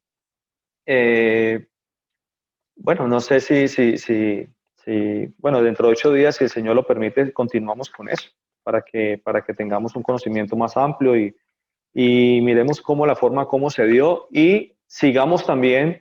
bueno, no sé bueno, dentro de 8 días, si el Señor lo permite, continuamos con eso, para que tengamos un conocimiento más amplio y miremos cómo la forma, cómo se dio y sigamos también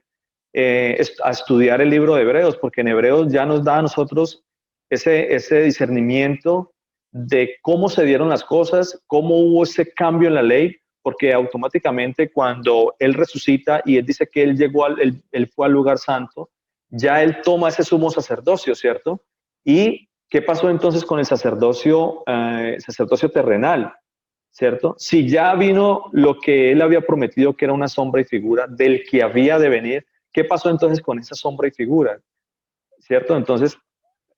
a estudiar el libro de Hebreos, porque en Hebreos ya nos da a nosotros ese discernimiento de cómo se dieron las cosas, cómo hubo ese cambio en la ley, porque automáticamente cuando Él resucita y Él dice que Él llegó, él fue al lugar santo, ya Él toma ese sumo sacerdocio, ¿cierto? ¿Y qué pasó entonces con el sacerdocio terrenal? ¿Cierto? Si ya vino lo que Él había prometido, que era una sombra y figura del que había de venir, ¿qué pasó entonces con esa sombra y figura? ¿Cierto? Entonces,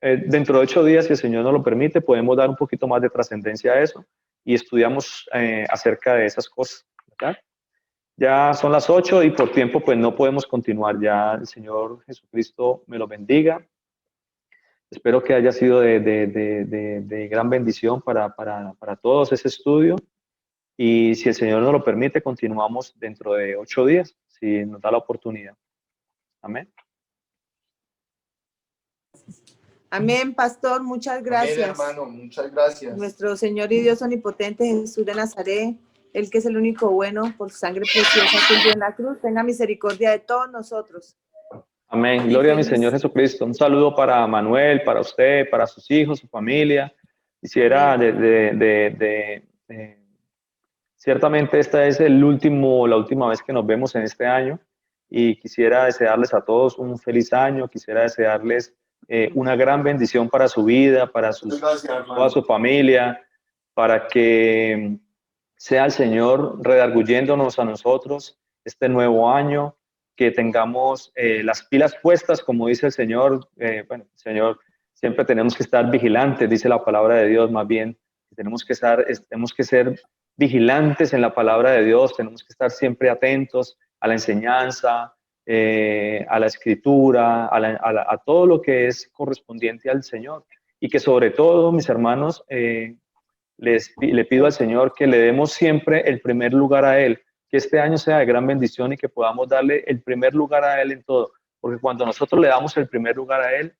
dentro de 8 días, si el Señor nos lo permite, podemos dar un poquito más de trascendencia a eso y estudiamos acerca de esas cosas, ¿verdad? Ya son las 8 y por tiempo pues no podemos continuar. Ya el Señor Jesucristo me lo bendiga. Espero que haya sido de gran bendición para todos ese estudio. Y si el Señor nos lo permite, continuamos dentro de 8 días, si nos da la oportunidad. Amén. Amén, pastor, muchas gracias. Amén, hermano, muchas gracias. Nuestro Señor y Dios omnipotente, Jesús de Nazaret, el que es el único bueno, por su sangre preciosa que en la cruz, tenga misericordia de todos nosotros. Amén. Gloria a mi Señor Jesucristo. Un saludo para Manuel, para usted, para sus hijos, su familia. Quisiera ciertamente esta es la última vez que nos vemos en este año y quisiera desearles a todos un feliz año, quisiera desearles una gran bendición para su vida, para toda su familia, para que sea el Señor redarguyéndonos a nosotros este nuevo año, que tengamos las pilas puestas, como dice el Señor. Bueno, Señor, siempre tenemos que estar vigilantes, dice la palabra de Dios, más bien, tenemos que ser vigilantes en la palabra de Dios, tenemos que estar siempre atentos a la enseñanza, a la escritura, a todo lo que es correspondiente al Señor. Y que sobre todo, mis hermanos, le pido al Señor que le demos siempre el primer lugar a Él, que este año sea de gran bendición y que podamos darle el primer lugar a Él en todo, porque cuando nosotros le damos el primer lugar a Él,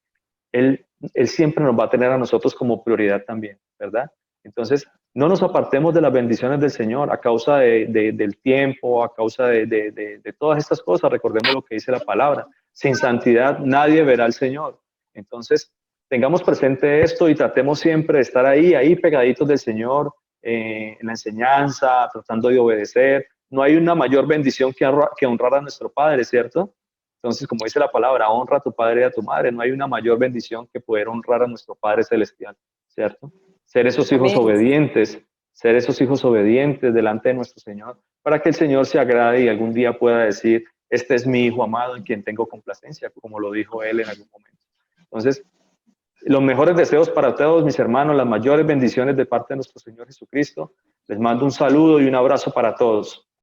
Él siempre nos va a tener a nosotros como prioridad también, ¿verdad? Entonces, no nos apartemos de las bendiciones del Señor a causa del tiempo, a causa de todas estas cosas. Recordemos lo que dice la palabra. Sin santidad nadie verá al Señor. Entonces, tengamos presente esto y tratemos siempre de estar ahí pegaditos del Señor, en la enseñanza, tratando de obedecer. No hay una mayor bendición que honrar a nuestro Padre, ¿cierto? Entonces, como dice la palabra, honra a tu padre y a tu madre. No hay una mayor bendición que poder honrar a nuestro Padre Celestial, ¿cierto? Ser esos hijos obedientes, delante de nuestro Señor, para que el Señor se agrade y algún día pueda decir, este es mi Hijo amado en quien tengo complacencia, como lo dijo Él en algún momento. Entonces, los mejores deseos para todos mis hermanos, las mayores bendiciones de parte de nuestro Señor Jesucristo. Les mando un saludo y un abrazo para todos.